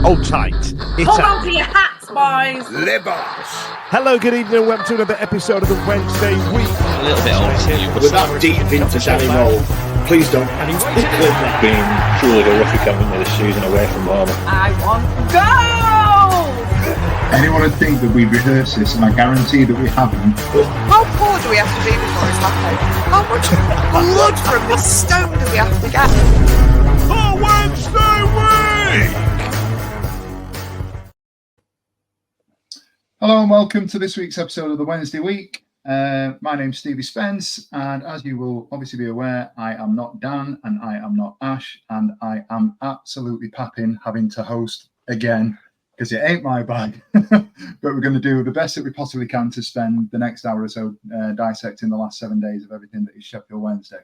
Hold tight. Hold on to your hats, boys. Libos. Hello, good evening, and welcome to another episode of the Wednesday Week. A little bit old to you, but we're that deep into Danny Mole. Please don't. Been truly horrific having this season away from home. I want goal! Anyone would think that we rehearse this, and I guarantee that we haven't. How poor do we have to be before it's happening? How much blood from this stone do we have to get? The Wednesday Week! Hello and welcome to this week's episode of the Wednesday Week. My name's Stevie Spence, and as you will obviously be aware, I am not Dan and I am not Ash, and I am absolutely papping having to host again because it ain't my bag. But we're going to do the best that we possibly can to spend the next hour or so dissecting the last 7 days of everything that is Sheffield Wednesday.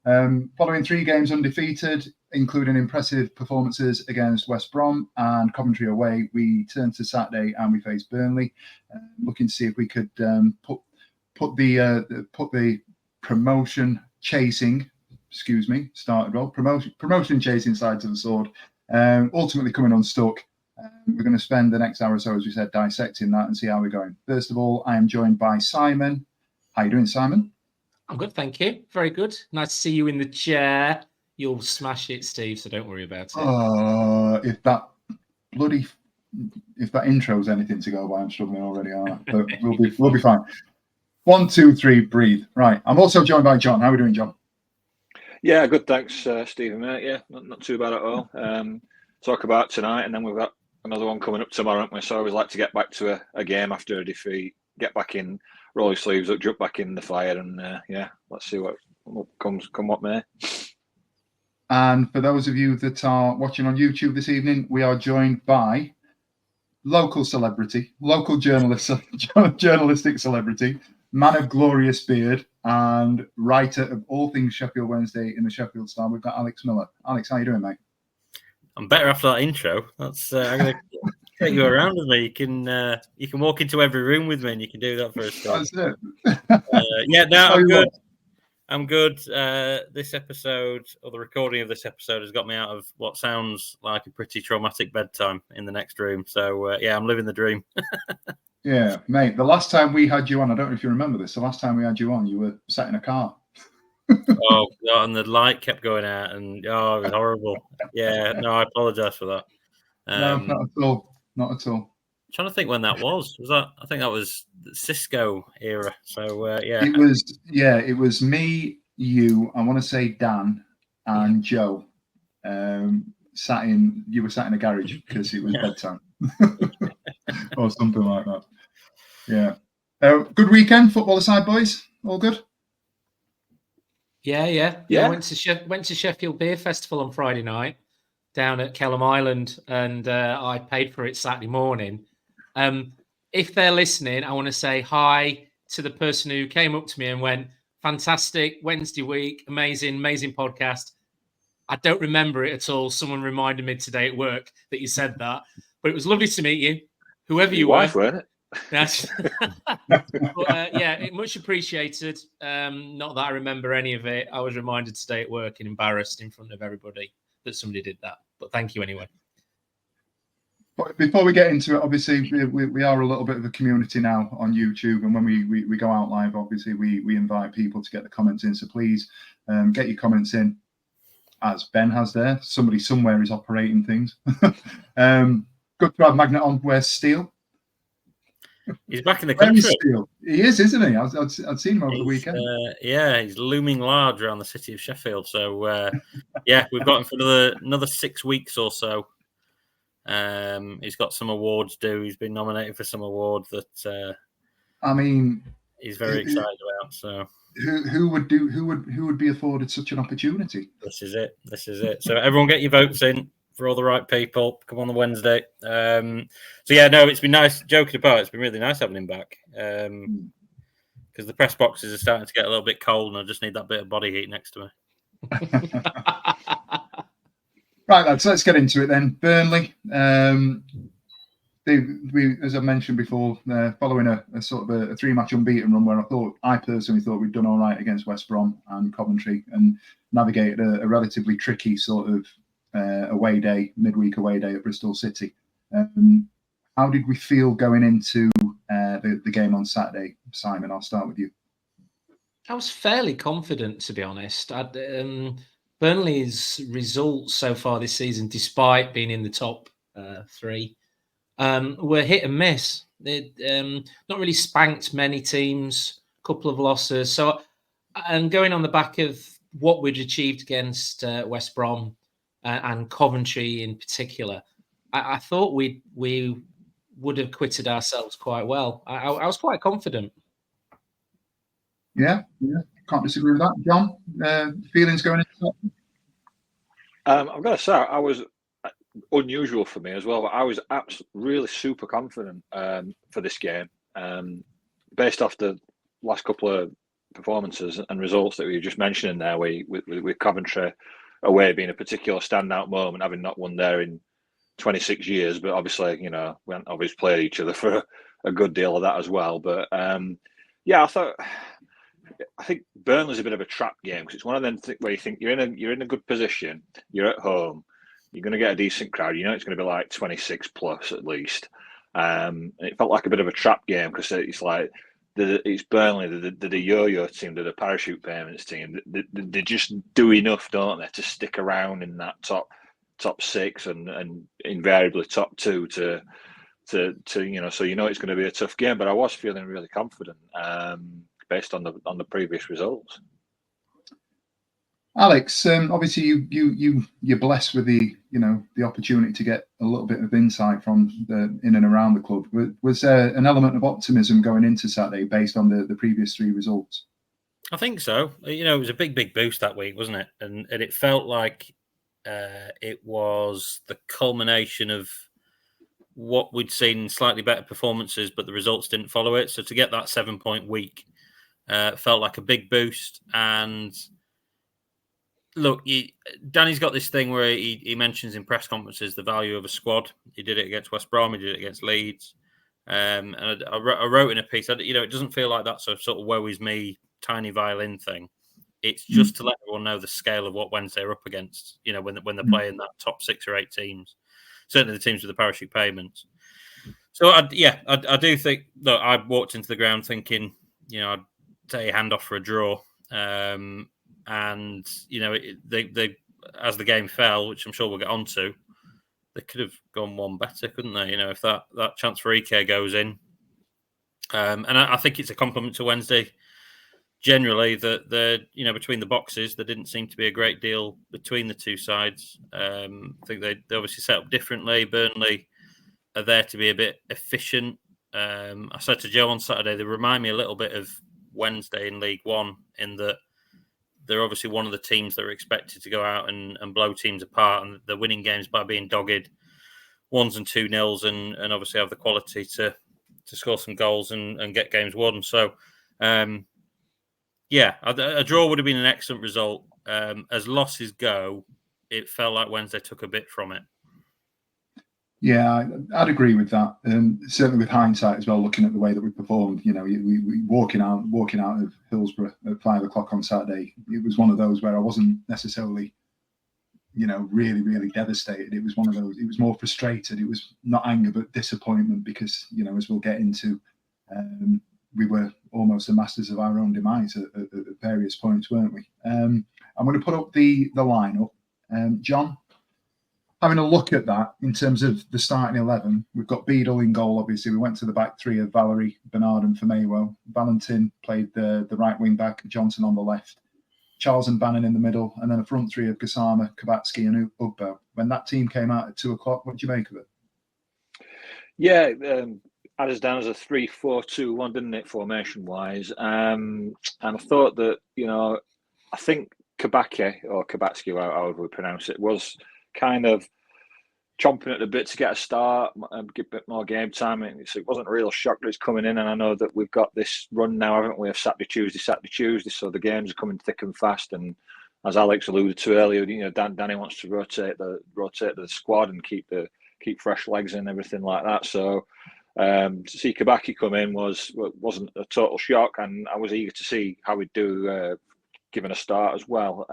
Following 3 games undefeated, including impressive performances against West Brom and Coventry away, we turned to Saturday and we faced Burnley, looking to see if we could put the promotion chasing sides of the sword, ultimately coming unstuck. We're going to spend the next hour or so, as we said, dissecting that and see how we're going. First of all, I am joined by Simon. How you doing, Simon? I'm good, thank you. Very good. Nice to see you in the chair. You'll smash it, Steve, so don't worry about it. If that intro's anything to go by, I'm struggling already, aren't I? But we'll be fine. 1, 2, 3, breathe. Right. I'm also joined by John. How are we doing, John? Yeah, good. Thanks, Stephen, mate. Yeah, not too bad at all. Talk about tonight, and then we've got another one coming up tomorrow, haven't we? So I always like to get back to a game after a defeat, get back in, roll your sleeves up, jump back in the fire, and let's see what comes, come what may. And for those of you that are watching on YouTube this evening, we are joined by local celebrity, local journalistic celebrity, man of glorious beard, and writer of all things Sheffield Wednesday in the Sheffield Star. We've got Alex Miller. Alex, how you doing, mate? I'm better after that intro. That's I'm going to take you around with me. You can walk into every room with me, and you can do that for a start. That's it. I'm good. I'm good. This episode, or the recording of this episode, has got me out of what sounds like a pretty traumatic bedtime in the next room. So, I'm living the dream. Yeah, mate. The last time we had you on, I don't know if you remember this. The last time we had you on, you were sat in a car. Oh, God, and the light kept going out, and it was horrible. Yeah, no, I apologise for that. No, not at all. Not at all. I'm trying to think when that was. I think that was the Cisco era. So It was me, you, I want to say Dan and Joe. You were sat in a garage because it was bedtime. Or something like that. Yeah. Good weekend, football aside, boys. All good? Yeah. I went to Sheffield Beer Festival on Friday night down at Kelham Island, and I paid for it Saturday morning. If they're listening, I want to say hi to the person who came up to me and went, "Fantastic Wednesday week, amazing podcast." I don't remember it at all. Someone reminded me today at work that you said that, but it was lovely to meet you, whoever you wife, were. Weren't it? Yes. Much appreciated. Not that I remember any of it. I was reminded today at work and embarrassed in front of everybody that somebody did that. But thank you anyway. But before we get into it, obviously we are a little bit of a community now on YouTube, and when we go out live, obviously we invite people to get the comments in. So please get your comments in, as Ben has there. Somebody somewhere is operating things. Good to have Magnet on. Where's Steele? He's back in the country. He is, isn't he? I'd seen him over the weekend. He's looming large around the city of Sheffield. So, we've got him for another 6 weeks or so. He's got some awards due. He's been nominated for some awards that he's very excited about. So, who would be afforded such an opportunity? This is it. So, everyone, get your votes in for all the right people. Come on the Wednesday. It's been nice. Joking apart, it's been really nice having him back. Because the press boxes are starting to get a little bit cold, and I just need that bit of body heat next to me. Right, lads, let's get into it then. Burnley, as I mentioned before, following a sort of a 3-match unbeaten run where I personally thought we'd done all right against West Brom and Coventry and navigated a relatively tricky sort of midweek away day at Bristol City. How did we feel going into the game on Saturday? Simon, I'll start with you. I was fairly confident, to be honest. Burnley's results so far this season, despite being in the top three, were hit and miss. Not really spanked many teams, a couple of losses. So, and going on the back of what we'd achieved against West Brom and Coventry in particular, I thought we would have quitted ourselves quite well. I was quite confident. Yeah, can't disagree with that. John, feelings going into that? I've got to say, I was unusual for me as well. But I was really super confident for this game, based off the last couple of performances and results that we were just mentioning there. With Coventry away being a particular standout moment, having not won there in 26 years, but obviously, we haven't obviously played each other for a good deal of that as well. But I think Burnley's a bit of a trap game because it's one of them where you think you're in a good position, you're at home, you're going to get a decent crowd. It's going to be like 26 plus at least. And it felt like a bit of a trap game because it's like it's Burnley, the yo-yo team, the parachute payments team. They just do enough, don't they, to stick around in that top six and invariably top two to so it's going to be a tough game. But I was feeling really confident based on the previous results. Alex, obviously you're blessed with the opportunity to get a little bit of insight from in and around the club. Was there an element of optimism going into Saturday based on the previous three results? I think so. It was a big boost that week, wasn't it? And it felt like it was the culmination of what we'd seen, slightly better performances, but the results didn't follow it. So to get that 7-point week felt like a big boost. And look, Danny's got this thing where he mentions in press conferences the value of a squad. He did it against West Brom. He did it against Leeds. And I wrote in a piece, it doesn't feel like that's a sort of woe is me, tiny violin thing. It's just to let everyone know the scale of what Wednesday are up against, when they're playing that top 6 or 8 teams, certainly the teams with the parachute payments. So, I do think that I walked into the ground thinking, I'd take a hand off for a draw. And, they as the game fell, which I'm sure we'll get onto, they could have gone one better, couldn't they? If that chance for EK goes in. And I think it's a compliment to Wednesday. Generally, that between the boxes, there didn't seem to be a great deal between the two sides. I think they obviously set up differently. Burnley are there to be a bit efficient. I said to Joe on Saturday, they remind me a little bit of Wednesday in League One in that they're obviously one of the teams that are expected to go out and blow teams apart, and they're winning games by being dogged 1s and 2-0s, and obviously have the quality to score some goals and get games won. So. A draw would have been an excellent result. As losses go, it felt like Wednesday took a bit from it. Yeah, I'd agree with that. Certainly with hindsight as well, looking at the way that we performed, we walking out of Hillsborough at 5 o'clock on Saturday, it was one of those where I wasn't necessarily, really, really devastated. It was one of those, it was more frustrated. It was not anger, but disappointment because, as we'll get into, we were almost the masters of our own demise at various points, weren't we? I'm going to put up the lineup. John, having a look at that in terms of the starting 11, we've got Beadle in goal, obviously. We went to the back three of Valerie, Bernard and Famewo. Valentin played the right wing back, Johnson on the left, Charles and Bannon in the middle, and then a front three of Gassama, Kabatsky and Ugbo. When that team came out at 2 o'clock, what do you make of it? Yeah, had us down as a 3-4-2-1, didn't it, formation-wise? And I thought that, I think Kabake, or Kabatsky, however we pronounce it, was kind of chomping at the bit to get a start and get a bit more game time. It wasn't a real shock that it's coming in, and I know that we've got this run now, haven't we, of Saturday, Tuesday, so the games are coming thick and fast. And as Alex alluded to earlier, Danny wants to rotate the squad and keep fresh legs and everything like that. So to see Kabaki come in wasn't a total shock, and I was eager to see how we'd do given a start as well.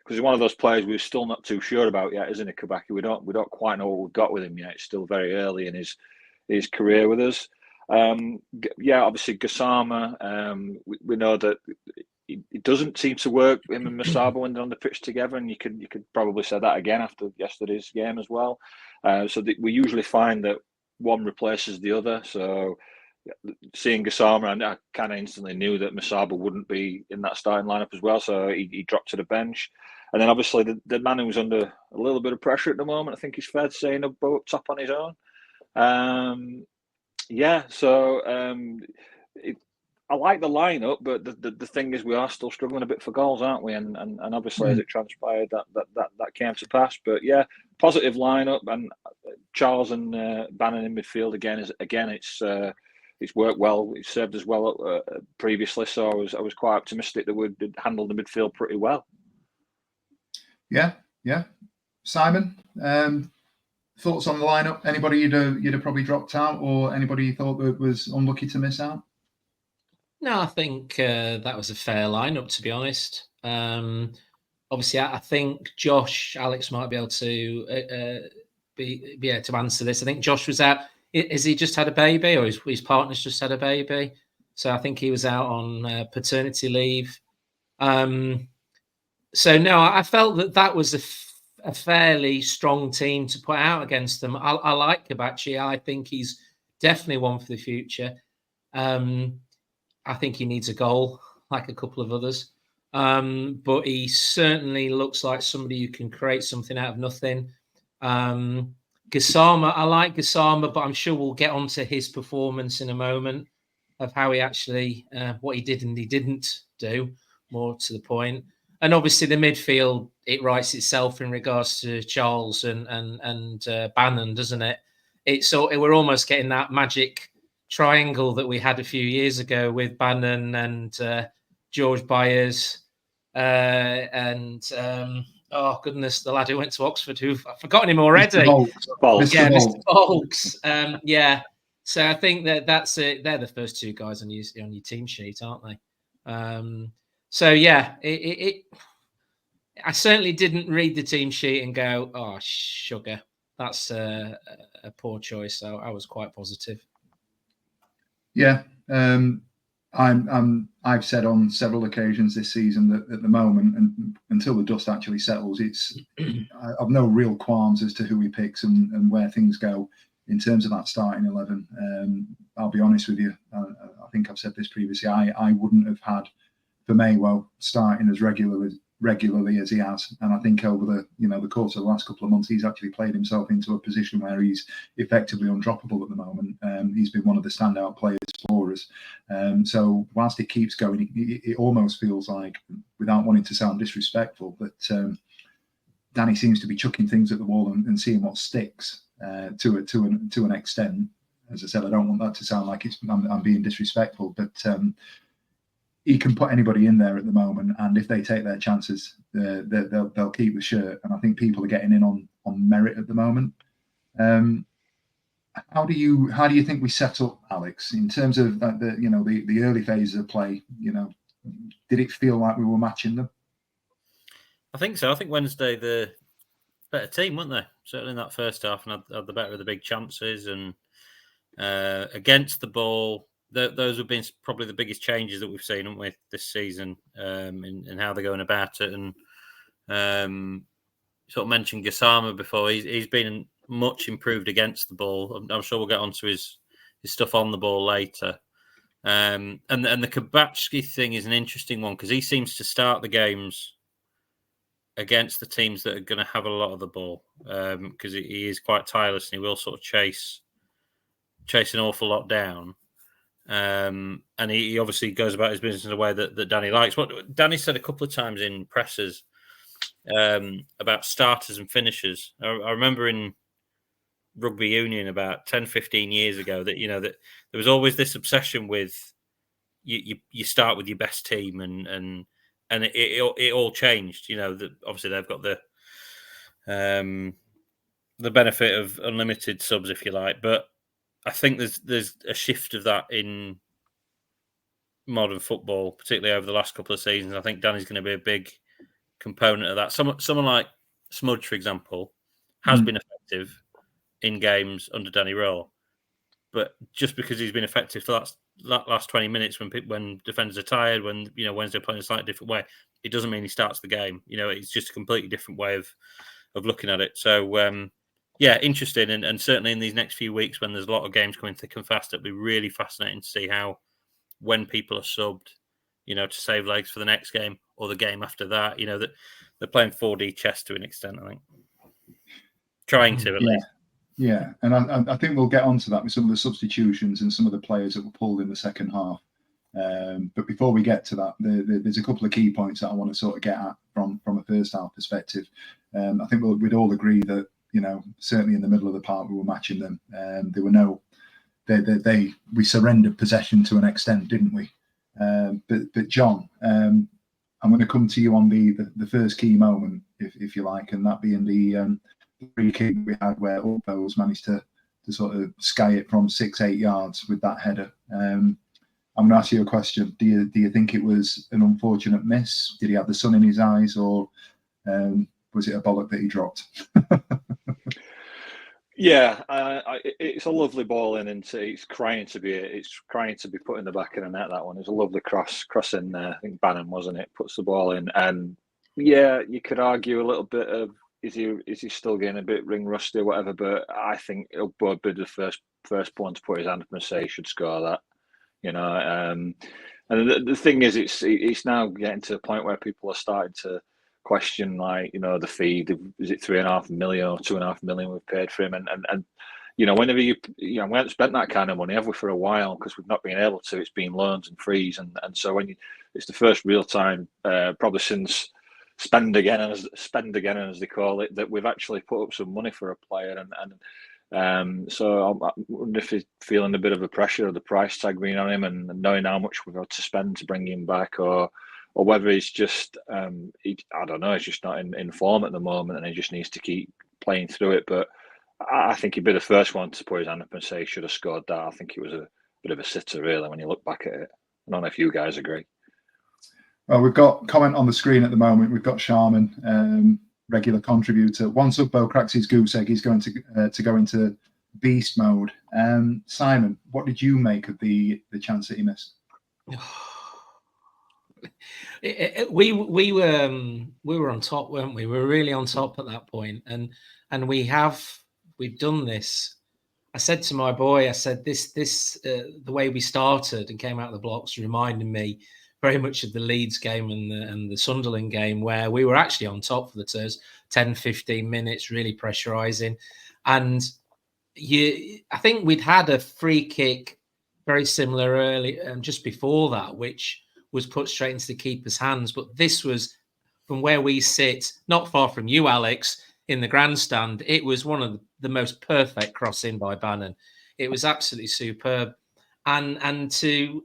he's one of those players we're still not too sure about yet, isn't he, Kabaki? We don't quite know what we've got with him yet. It's still very early in his career with us. Obviously Gassama. We know that it doesn't seem to work, him and Masaba, when they're on the pitch together, and you could probably say that again after yesterday's game as well. We usually find that one replaces the other. So seeing Gassama, I kind of instantly knew that Masaba wouldn't be in that starting lineup as well. So he dropped to the bench. And then obviously the man who's under a little bit of pressure at the moment, I think he's fair to say, up top on his own. I like the lineup, but the thing is, we are still struggling a bit for goals, aren't we? And obviously, as it transpired, that came to pass. But yeah, positive lineup, and Charles and Bannon in midfield again. It's worked well. It served us well previously, so I was quite optimistic that we'd handled the midfield pretty well. Yeah. Simon, thoughts on the lineup? Anybody you'd have probably dropped out, or anybody you thought that was unlucky to miss out? No, I think that was a fair lineup, to be honest. Obviously, I think Alex might be able to be able to answer this. I think Josh was out. Has he just had a baby, or his partner's just had a baby? So I think he was out on paternity leave. So no, I felt that was a fairly strong team to put out against them. I like Kabachi. I think he's definitely one for the future. I think he needs a goal, like a couple of others. But he certainly looks like somebody who can create something out of nothing. Gassama, I like Gassama, but I'm sure we'll get onto his performance in a moment, of how he actually, what he did and he didn't do, more to the point. And obviously the midfield, it writes itself in regards to Charles and Bannon, doesn't it? We're almost getting that magic triangle that we had a few years ago with Bannon and George Byers oh goodness, the lad who went to Oxford, I've forgotten him already. Mr. Volks. Yeah. So I think that's it. They're the first two guys on your team sheet, aren't they? So yeah, I certainly didn't read the team sheet and go, "Oh, sugar, that's a poor choice." So I was quite positive. Yeah, I've said on several occasions this season that at the moment, and until the dust actually settles, I've no real qualms as to who he picks and where things go in terms of that starting 11. I'll be honest with you. I think I've said this previously. I wouldn't have had Vermejo starting as regularly as he has, and I think over the course of the last couple of months, he's actually played himself into a position where he's effectively undroppable at the moment. He's been one of the standout players for us. So whilst it keeps going, it almost feels like, without wanting to sound disrespectful, that Danny seems to be chucking things at the wall and seeing what sticks to an extent. As I said, I don't want that to sound like I'm being disrespectful, but he can put anybody in there at the moment, and if they take their chances, they'll keep the shirt. And I think people are getting in on merit at the moment. How do you think we set up, Alex, in terms of the early phases of play? Did it feel like we were matching them? I think so. I think Wednesday the better team, weren't they? Certainly in that first half, and had the better of the big chances, and against the ball. Those have been probably the biggest changes that we've seen, haven't we, this season, in how they're going about it. And sort of mentioned Gassama before. He's been much improved against the ball. I'm sure we'll get onto his stuff on the ball later. And the Kabatsky thing is an interesting one, because he seems to start the games against the teams that are going to have a lot of the ball, because he is quite tireless and he will sort of chase an awful lot down. And he obviously goes about his business in a way that Danny likes. What Danny said a couple of times in presses about starters and finishers. I remember in rugby union about 10, 15 years ago that that there was always this obsession with you start with your best team, and it all changed. That obviously they've got the benefit of unlimited subs, if you like, but I think there's a shift of that in modern football, particularly over the last couple of seasons. I think Danny's going to be a big component of that. Someone like Smudge, for example, has been effective in games under Danny Rowe, but just because he's been effective for that last 20 minutes when defenders are tired, when Wednesday playing a slightly different way, it doesn't mean he starts the game. It's just a completely different way of looking at it. So interesting, and certainly in these next few weeks when there's a lot of games coming thick and fast, it'll be really fascinating to see how, when people are subbed, to save legs for the next game or the game after that, that they're playing 4D chess to an extent, I think. Trying to, at least. Yeah, and I think we'll get onto that with some of the substitutions and some of the players that were pulled in the second half. But before we get to that, there's a couple of key points that I want to sort of get at from a first half perspective. I think we'd all agree that, certainly in the middle of the park, we were matching them. There were no, we surrendered possession to an extent, didn't we? But John, I'm going to come to you on the first key moment, if you like, and that being the free kick we had where Ulpos managed to sort of sky it from 6-8 yards with that header. I'm going to ask you a question. Do you think it was an unfortunate miss? Did he have the sun in his eyes, or was it a bollock that he dropped? Yeah, it's a lovely ball in, and it's crying to be put in the back of the net. That one, it's a lovely cross in there. I think Bannon, wasn't it, puts the ball in, and yeah, you could argue a little bit of is he still getting a bit ring rusty or whatever, but I think he'll be the first one to put his hand up and say he should score that. And the thing is, it's now getting to a point where people are starting to question, like, the fee. Is it 3.5 million or 2.5 million we've paid for him? And whenever we haven't spent that kind of money, have we, for a while, because we've not been able to. It's been loans and frees, and so it's the first real time, probably since spend again, as they call it, that we've actually put up some money for a player, and so I wonder if he's feeling a bit of a pressure of the price tag being on him and knowing how much we've got to spend to bring him back, or whether he's just I don't know, he's just not in form at the moment and he just needs to keep playing through it. But I think he'd be the first one to put his hand up and say he should have scored that. I think it was a bit of a sitter, really, when you look back at it. I don't know if you guys agree. Well, we've got comment on the screen at the moment. We've got Sharman, regular contributor. Once Ugbo cracks his goose egg, he's going to go into beast mode. Simon, what did you make of the chance that he missed? We were on top, weren't we? We were really on top at that point, and we've done this. I said to my boy, I said this the way we started and came out of the blocks reminded me very much of the Leeds game and the Sunderland game, where we were actually on top for the first 10-15 minutes, really pressurising. And I think we'd had a free kick very similar early just before that, which was put straight into the keeper's hands. But this was, from where we sit, not far from you, Alex, in the grandstand. It was one of the most perfect crossing by Bannon. It was absolutely superb. And to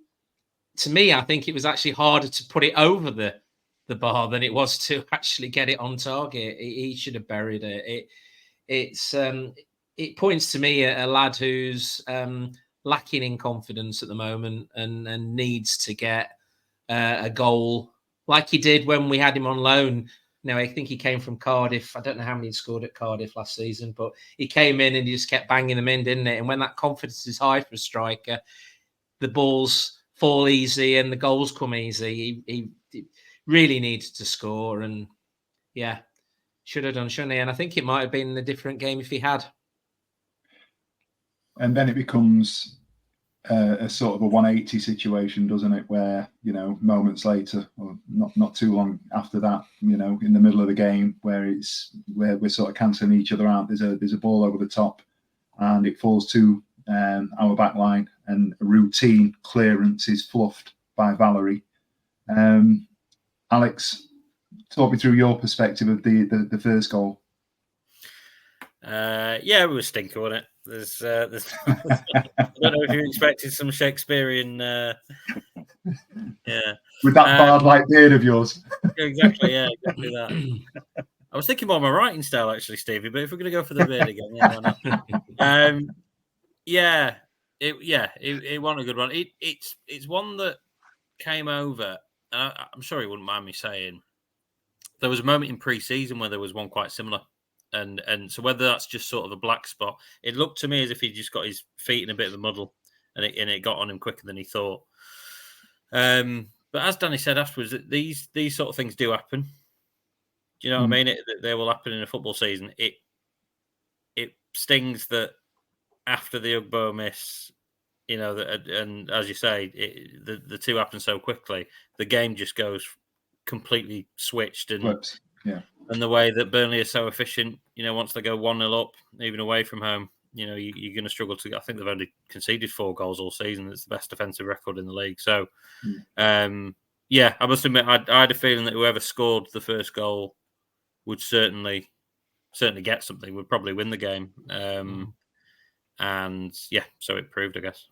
me, I think it was actually harder to put it over the bar than it was to actually get it on target. He should have buried it. It points to me a lad who's lacking in confidence at the moment and needs to get a goal like he did when we had him on loan. Now, I think he came from Cardiff. I don't know how many he scored at Cardiff last season, but he came in and he just kept banging them in, didn't it? And when that confidence is high for a striker, the balls fall easy and the goals come easy. He really needed to score, and yeah, should have done, shouldn't he? And I think it might have been a different game if he had. And then it becomes a sort of a 180 situation, doesn't it? Where, moments later, or not too long after that, in the middle of the game, where we're sort of cancelling each other out. There's a ball over the top, and it falls to our back line, and a routine clearance is fluffed by Valerie. Alex, talk me through your perspective of the first goal. It was stinker, wasn't it? There's I don't know if you expected some Shakespearean, with that bard-like beard of yours. Exactly that. I was thinking more of my writing style, actually, Stevie. But if we're going to go for the beard again, why not? It wasn't a good one. It's one that came over, and I'm sure he wouldn't mind me saying, there was a moment in pre-season where there was one quite similar. And so whether that's just sort of a black spot, it looked to me as if he just got his feet in a bit of a muddle and it got on him quicker than he thought. But as Danny said afterwards, these sort of things do happen. Do you know what I mean? They will happen in a football season. It stings that after the Ugbo miss, and as you say, the two happen so quickly. The game just goes completely switched, and Flips. Yeah. And the way that Burnley are so efficient, once they go 1-0 up, even away from home, you're going to struggle to. I think they've only conceded 4 goals all season. It's the best defensive record in the league. So, I must admit, I had a feeling that whoever scored the first goal would certainly get something. Would probably win the game. So it proved, I guess.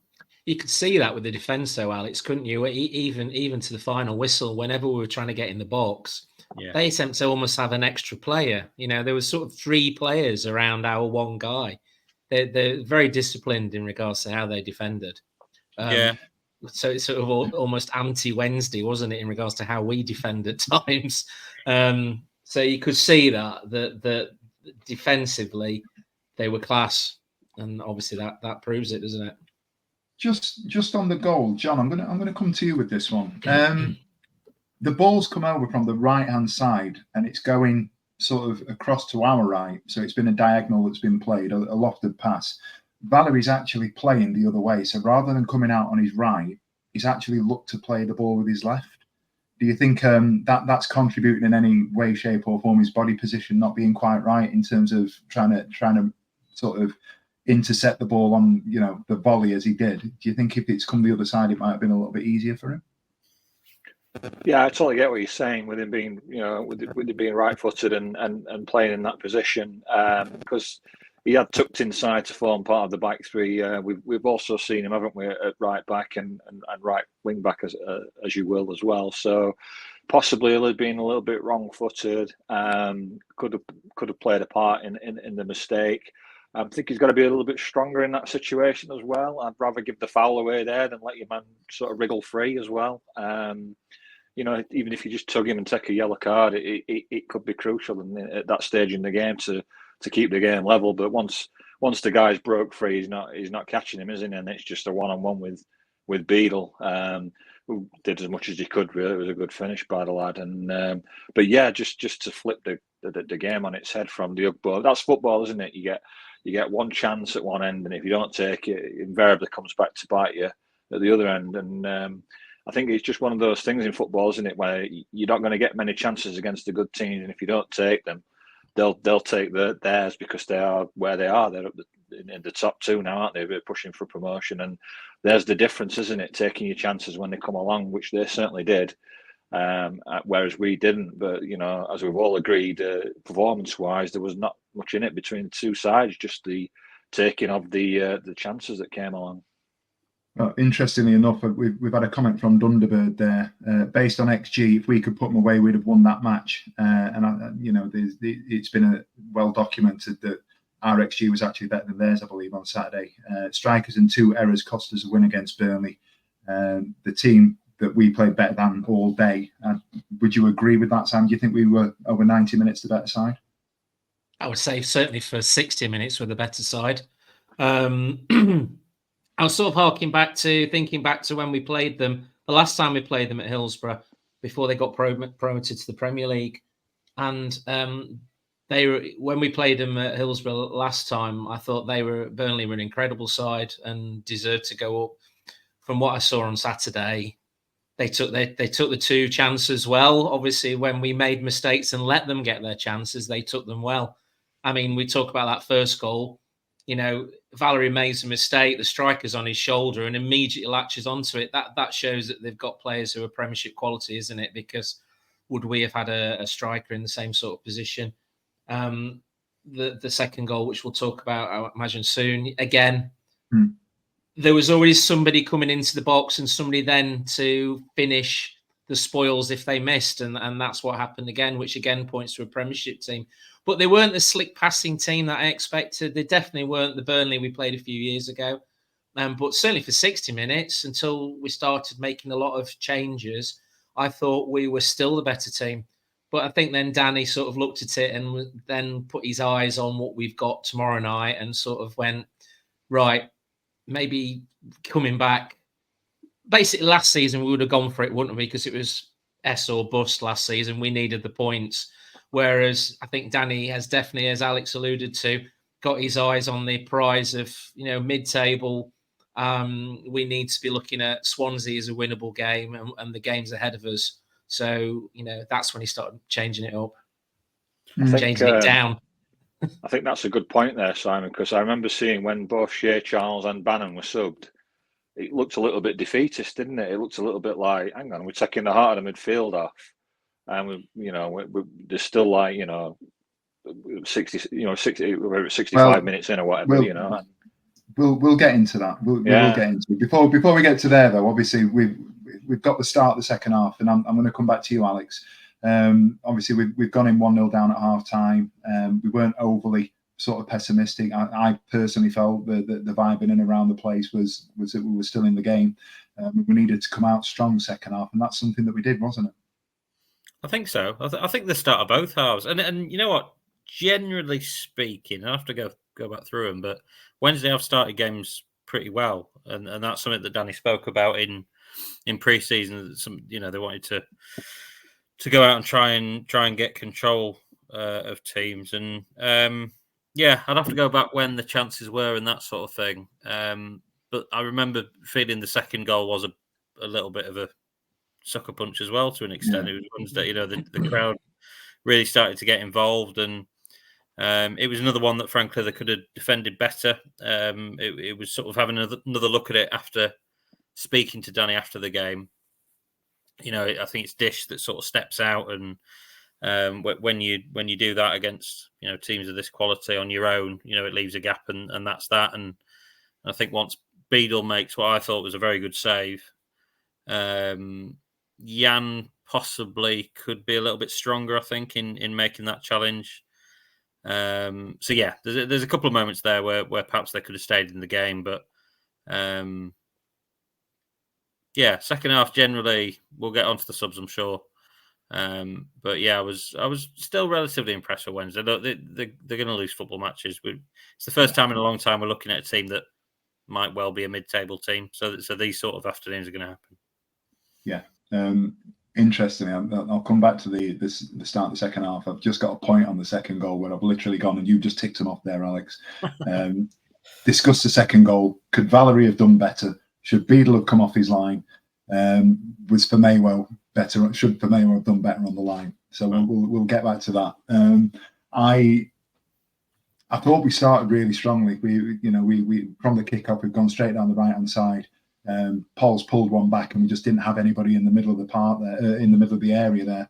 You could see that with the defence, though, Alex, couldn't you? Even to the final whistle, whenever we were trying to get in the box, they seemed to almost have an extra player. There was sort of 3 players around our one guy. They're very disciplined in regards to how they defended. So it's sort of almost anti-Wednesday, wasn't it, in regards to how we defend at times? So you could see that defensively they were class, and obviously that proves it, doesn't it? Just on the goal, John, I'm gonna come to you with this one. The ball's come over from the right-hand side, and it's going sort of across to our right. So it's been a diagonal that's been played, a lofted pass. Valerie's actually playing the other way. So rather than coming out on his right, he's actually looked to play the ball with his left. Do you think that's contributing in any way, shape, or form? His body position not being quite right in terms of trying to sort of intercept the ball on the volley as he did. Do you think if it's come the other side, it might have been a little bit easier for him? Yeah, I totally get what you're saying with him being, with it being right-footed and playing in that position, because he had tucked inside to form part of the back three. We've also seen him, haven't we, at right back and right wing back as you will as well. So possibly he'll have been a little bit wrong-footed. Could have played a part in the mistake. I think he's got to be a little bit stronger in that situation as well. I'd rather give the foul away there than let your man sort of wriggle free as well. Even if you just tug him and take a yellow card, it could be crucial at that stage in the game to keep the game level. But once the guy's broke free, he's not catching him, isn't he? And it's just a one-on-one with Beadle, who did as much as he could. Really, it was a good finish by the lad. And just to flip the game on its head from the Ugbo. That's football, isn't it? You get one chance at one end, and if you don't take it, it invariably comes back to bite you at the other end. And I think it's just one of those things in football, isn't it, where you're not going to get many chances against the good teams, and if you don't take them, they'll take theirs because they are where they are. They're up in the top 2 now, aren't they? They're pushing for promotion, and there's the difference, isn't it? Taking your chances when they come along, which they certainly did, whereas we didn't. But as we've all agreed, performance-wise, there was not much in it between the two sides. Just the taking of the chances that came along. Well, interestingly enough, we've had a comment from Dunderbird there. Based on XG, if we could put them away, we'd have won that match. It's been well documented that our XG was actually better than theirs, I believe, on Saturday. Strikers and 2 errors cost us a win against Burnley. The team that we played better than all day. Would you agree with that, Sam? Do you think we were over 90 minutes the better side? I would say certainly for 60 minutes we're the better side. I was sort of thinking back to when we played them, the last time we played them at Hillsborough, before they got promoted to the Premier League. And when we played them at Hillsborough last time, I thought Burnley were an incredible side and deserved to go up. From what I saw on Saturday, they took the 2 chances well. Obviously, when we made mistakes and let them get their chances, they took them well. I mean, we talk about that first goal. Valerie makes a mistake, the striker's on his shoulder and immediately latches onto it. That shows that they've got players who are Premiership quality, isn't it? Because would we have had a striker in the same sort of position? The second goal, which we'll talk about, I imagine soon, again, there was always somebody coming into the box and somebody then to finish the spoils if they missed. And that's what happened again, which again points to a Premiership team. But they weren't the slick passing team that I expected. They definitely weren't the Burnley we played a few years ago. But certainly for 60 minutes, until we started making a lot of changes, I thought we were still the better team. But I think then Danny sort of looked at it and then put his eyes on what we've got tomorrow night and sort of went, right, maybe coming back. Basically, last season we would have gone for it, wouldn't we? Because it was S or bust last season. We needed the points. Whereas I think Danny has definitely, as Alex alluded to, got his eyes on the prize of, mid-table. We need to be looking at Swansea as a winnable game and the games ahead of us. So, that's when he started changing it up, changing it down. I think that's a good point there, Simon, because I remember seeing when both Shea Charles and Bannon were subbed, it looked a little bit defeatist, didn't it? It looked a little bit like, hang on, we're taking the heart of the midfield off. And there's still 60, 65 minutes in or whatever, We'll get into that. We'll get into it. Before we get to there, though, obviously we've got the start of the second half, and I'm going to come back to you, Alex. Obviously we've gone in 1-0 down at half time. We weren't overly sort of pessimistic. I personally felt that the vibe in and around the place was that we were still in the game. We needed to come out strong second half, and that's something that we did, wasn't it? I think so. I think the start of both halves, and you know what? Generally speaking, I have to go back through them, but Wednesday I've started games pretty well, and that's something that Danny spoke about in pre-season. They wanted to go out and try and get control of teams, and I'd have to go back when the chances were and that sort of thing. But I remember feeling the second goal was a little bit of a sucker punch as well, to an extent. It was ones that the crowd really started to get involved, and it was another one that frankly they could have defended better. It was sort of having another look at it after speaking to Danny after the game. I think it's Dish that sort of steps out, and when you do that against teams of this quality on your own, it leaves a gap, and that's that. And I think once Beadle makes what I thought was a very good save, Jan possibly could be a little bit stronger, I think, in making that challenge. There's a couple of moments there where perhaps they could have stayed in the game, but second half generally we'll get onto the subs, I'm sure. But yeah, I was still relatively impressed with Wednesday. They're going to lose football matches. It's the first time in a long time we're looking at a team that might well be a mid-table team. So these sort of afternoons are going to happen. Yeah. Interestingly, I'll come back to the start of the second half. I've just got a point on the second goal where I've literally gone, and you just ticked them off there, Alex. Discuss the second goal. Could Valerie have done better? Should Beadle have come off his line? Was Vermeywell better? Should Vermeywell have done better on the line? So we'll get back to that. I thought we started really strongly. We from the kick-off, we've gone straight down the right-hand side. Paul's pulled one back, and we just didn't have anybody in the middle of the park there, in the middle of the area there.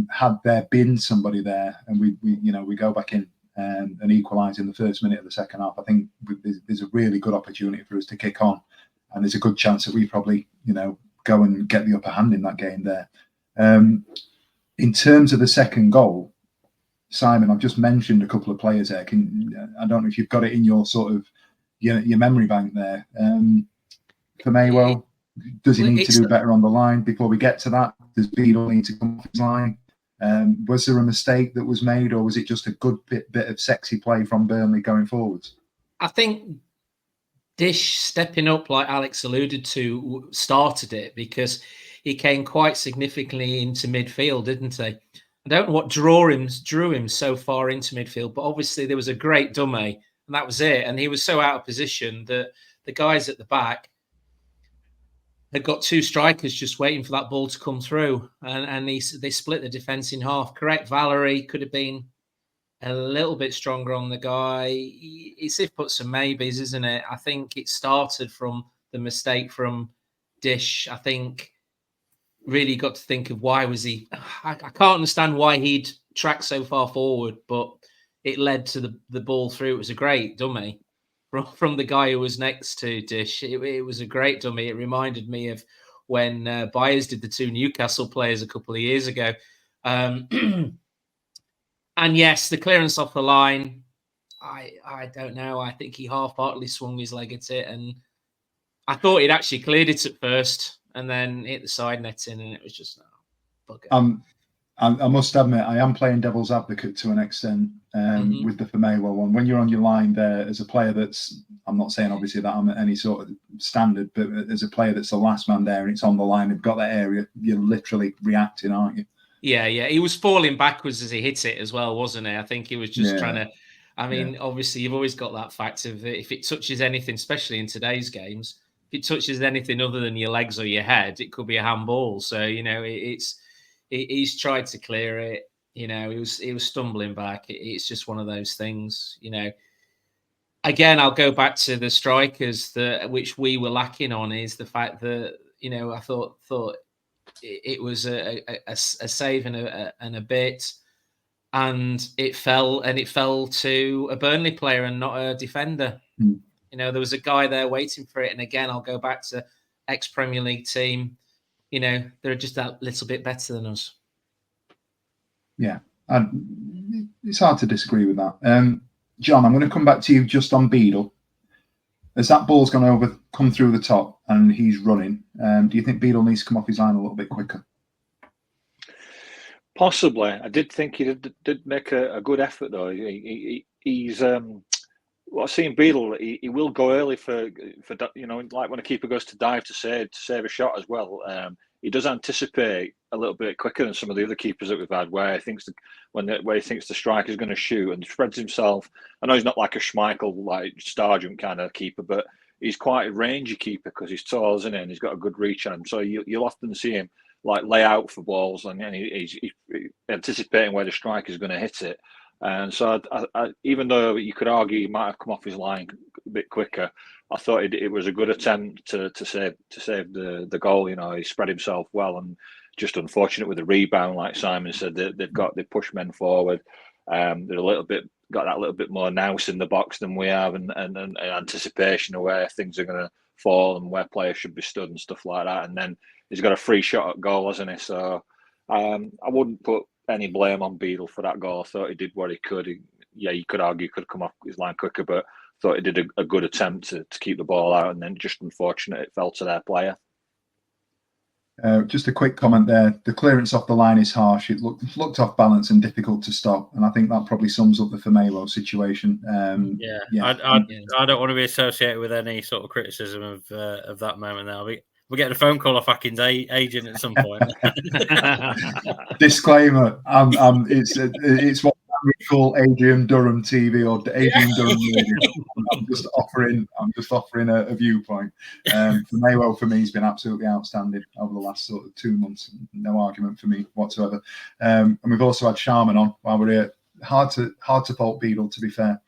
Had there been somebody there, and we go back in and equalise in the first minute of the second half, I think there's a really good opportunity for us to kick on, and there's a good chance that we probably go and get the upper hand in that game there. In terms of the second goal, Simon, I've just mentioned a couple of players there. I don't know if you've got it in your sort of your memory bank there. For Maywell, does he need to do better on the line? Before we get to that, does Beadle need to come off his line? Was there a mistake that was made, or was it just a good bit of sexy play from Burnley going forwards? I think Dish stepping up, like Alex alluded to, started it because he came quite significantly into midfield, didn't he? I don't know what drew him so far into midfield, but obviously there was a great dummy, and that was it. And he was so out of position that the guys at the back had got two strikers just waiting for that ball to come through, and they split the defence in half. Correct, Valerie could have been a little bit stronger on the guy. It's if put some maybes, isn't it? I think it started from the mistake from Dish. I think really got to think of why was he... I can't understand why he'd tracked so far forward, but it led to the ball through. It was a great dummy from the guy who was next to Dish. It was a great dummy. It reminded me of when Byers did the two Newcastle players a couple of years ago. And yes, the clearance off the line, I don't know. I think he half-heartedly swung his leg at it, and I thought he'd actually cleared it at first and then hit the side netting, and it was just bugger. I must admit, I am playing devil's advocate to an extent with the Famelo one. When you're on your line there as a player I'm not saying obviously that I'm at any sort of standard, but as a player that's the last man there and it's on the line, they've got that area, you're literally reacting, aren't you? Yeah. He was falling backwards as he hit it as well, wasn't he? I think he was just trying to. I mean, obviously, you've always got that fact of if it touches anything, especially in today's games, if it touches anything other than your legs or your head, it could be a handball. So he's tried to clear it. He was stumbling back. It's just one of those things. Again, I'll go back to the strikers which we were lacking on is the fact that I thought it was a save and a bit. And it fell to a Burnley player and not a defender. There was a guy there waiting for it. And again, I'll go back to ex-Premier League team. They're just that little bit better than us. Yeah, it's hard to disagree with that. John, I'm going to come back to you just on Beadle. As that ball's come through the top and he's running, do you think Beadle needs to come off his line a little bit quicker? Possibly. I did think he did make a good effort though. He's what I've seen Beadle. He will go early for like when a keeper goes to dive to save a shot as well. He does anticipate a little bit quicker than some of the other keepers that we've had, where he thinks where he thinks the striker's going to shoot and spreads himself. I know he's not like a Schmeichel, like Sargent kind of keeper, but he's quite a rangy keeper because he's tall, isn't he? And he's got a good reach on him. So you'll often see him like lay out for balls, and he's anticipating where the striker is going to hit it. And so, I, even though you could argue he might have come off his line a bit quicker, I thought it was a good attempt to save the goal. He spread himself well, and just unfortunate with the rebound, like Simon said, they push men forward. They're got that little bit more nous in the box than we have, and anticipation of where things are going to fall and where players should be stood and stuff like that. And then he's got a free shot at goal, hasn't he? So I wouldn't put any blame on Beadle for that goal. I thought he did what he could. You could argue he could come off his line quicker, but I thought he did a good attempt to keep the ball out, and then just unfortunate it fell to their player. Just a quick comment there. The clearance off the line is harsh. It looked off balance and difficult to stop, and I think that probably sums up the Famelo situation. I don't want to be associated with any sort of criticism of that moment. Now we're getting a phone call off Akin's agent at some point. Disclaimer: it's what we call Adrian Durham TV or Adrian Durham Radio. I'm just offering a viewpoint. Famelo for me has been absolutely outstanding over the last sort of 2 months. No argument for me whatsoever. And we've also had Sharman on while we're here. Hard to fault Beadle, to be fair.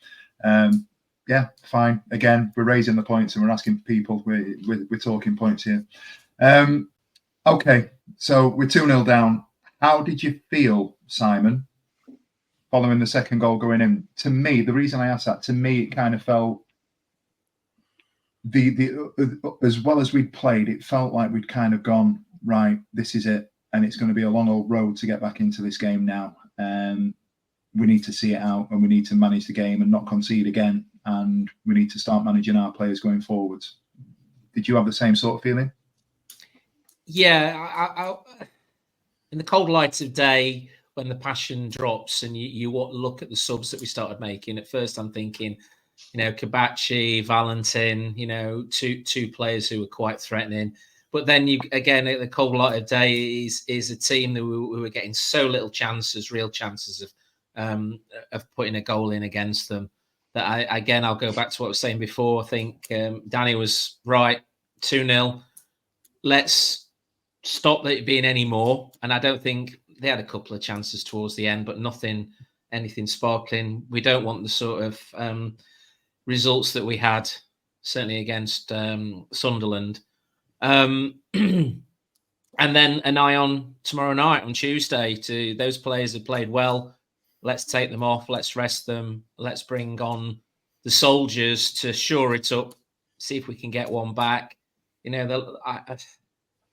Yeah, fine. Again, we're raising the points and we're asking people. We're talking points here. Okay, so we're 2-0 down. How did you feel, Simon, following the second goal going in? To me, the reason I asked that, to me, it kind of felt as well as we'd played, it felt like we'd kind of gone, right, this is it, and it's going to be a long old road to get back into this game now. We need to see it out, and we need to manage the game and not concede again, and we need to start managing our players going forwards. Did you have the same sort of feeling? Yeah, I in the cold light of day, when the passion drops and you look at the subs that we started making, at first I'm thinking, Kabachi, Valentin, two players who were quite threatening. But then again, at the cold light of day is a team that we were getting so little chances, real chances of putting a goal in against them. That I'll go back to what I was saying before. I think Danny was right. 2-0. Let's stop it being any more. And I don't think they had a couple of chances towards the end, but anything sparkling. We don't want the sort of results that we had, certainly against Sunderland. And then an eye on tomorrow night, on Tuesday, to those players who played well. Let's take them off. Let's rest them. Let's bring on the soldiers to shore it up, see if we can get one back.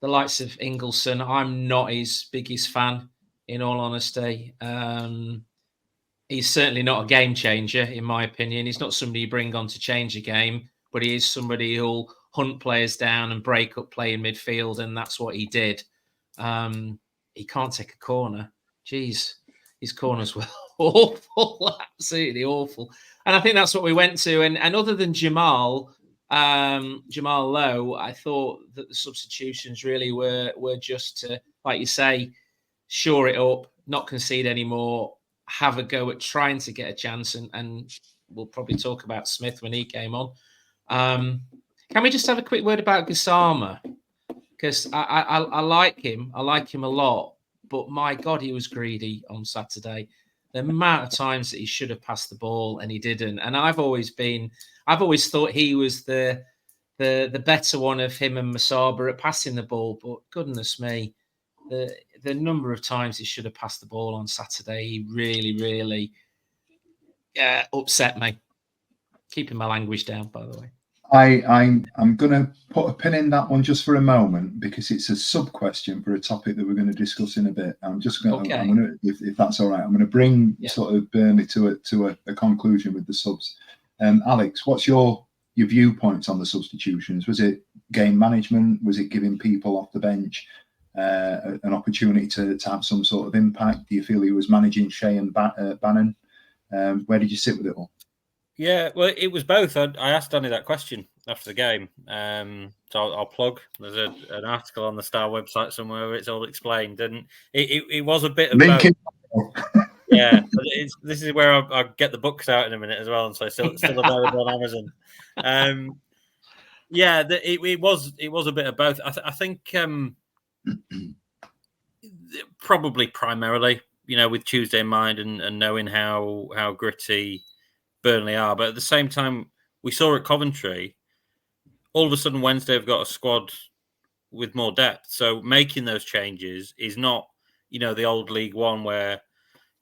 The likes of Ingelsson, I'm not his biggest fan, in all honesty. He's certainly not a game changer, in my opinion. He's not somebody you bring on to change a game, but he is somebody who'll hunt players down and break up play in midfield, and that's what he did. He can't take a corner. geez, his corners were awful, absolutely awful. And I think that's what we went to. And other than Jamal Lowe, I thought that the substitutions really were just to, like you say, shore it up, not concede anymore, have a go at trying to get a chance. And we'll probably talk about Smith when he came on. Can we just have a quick word about Gassama? Because I like him. I like him a lot. But my God, he was greedy on Saturday. The amount of times that he should have passed the ball and he didn't. And I've always thought he was the better one of him and Masaba at passing the ball. But goodness me, the number of times he should have passed the ball on Saturday, he really, really upset me. Keeping my language down, by the way. I'm going to put a pin in that one just for a moment because it's a sub question for a topic that we're going to discuss in a bit. I'm just going to, Okay. if that's all right, I'm going to bring sort of Burnley to a conclusion with the subs. Alex, what's your viewpoints on the substitutions? Was it game management? Was it giving people off the bench an opportunity to have some sort of impact? Do you feel he was managing Shea and Bannon? Where did you sit with it all? Yeah, well, it was both. I asked Danny that question after the game. So I'll plug. There's an article on the Star website somewhere where it's all explained. And it was a bit of both. Yeah, this is where I'll get the books out in a minute as well. And so still available on Amazon. It was a bit of both. I think probably primarily, with Tuesday in mind and knowing how gritty Burnley are, but at the same time, we saw at Coventry, all of a sudden Wednesday have got a squad with more depth. So making those changes is not, the old League One where,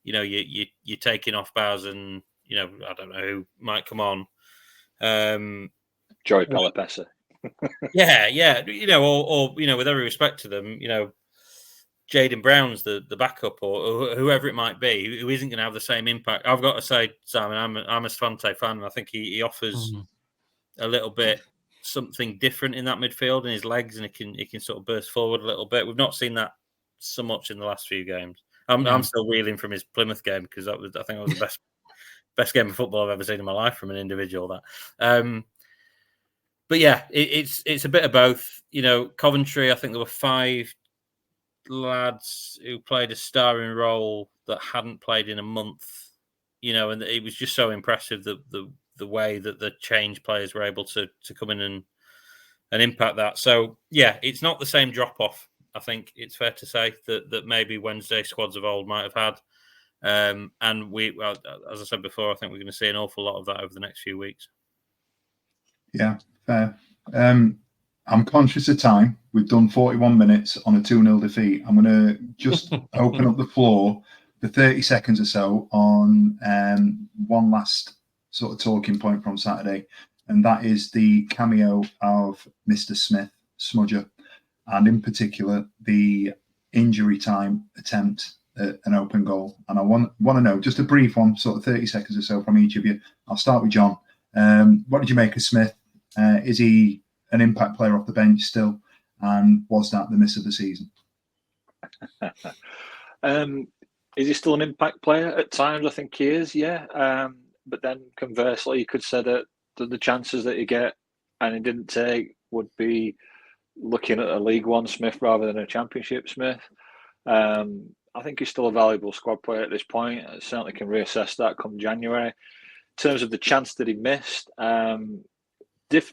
you're taking off Baz and, I don't know who might come on. Joey Palapesa. Yeah. Or with every respect to them, Jaden Brown's the backup or whoever it might be, who isn't going to have the same impact. I've got to say, Simon, I'm a Svante fan, and I think he offers a little bit something different in that midfield and his legs, and he can sort of burst forward a little bit. We've not seen that so much in the last few games. I'm still reeling from his Plymouth game because I think that was the best game of football I've ever seen in my life from an individual. But yeah, it's a bit of both. Coventry, I think there were 5 lads who played a starring role that hadn't played in a month, and it was just so impressive the way that the change players were able to come in and impact that. So yeah, it's not the same drop off. I think it's fair to say that maybe Wednesday squads of old might have had, and as I said before, I think we're going to see an awful lot of that over the next few weeks. Yeah, fair. I'm conscious of time. We've done 41 minutes on a 2-0 defeat. I'm going to just open up the floor for 30 seconds or so on one last sort of talking point from Saturday, and that is the cameo of Mr. Smith, Smudger, and in particular the injury time attempt at an open goal. And I want to know, just a brief one, sort of 30 seconds or so from each of you. I'll start with John. What did you make of Smith? Is he an impact player off the bench still? And was that the miss of the season? Is he still an impact player? At times, I think he is, yeah. But then conversely, you could say that the chances that he get and he didn't take would be looking at a League One Smith rather than a Championship Smith. I think he's still a valuable squad player at this point. I certainly can reassess that come January. In terms of the chance that he missed,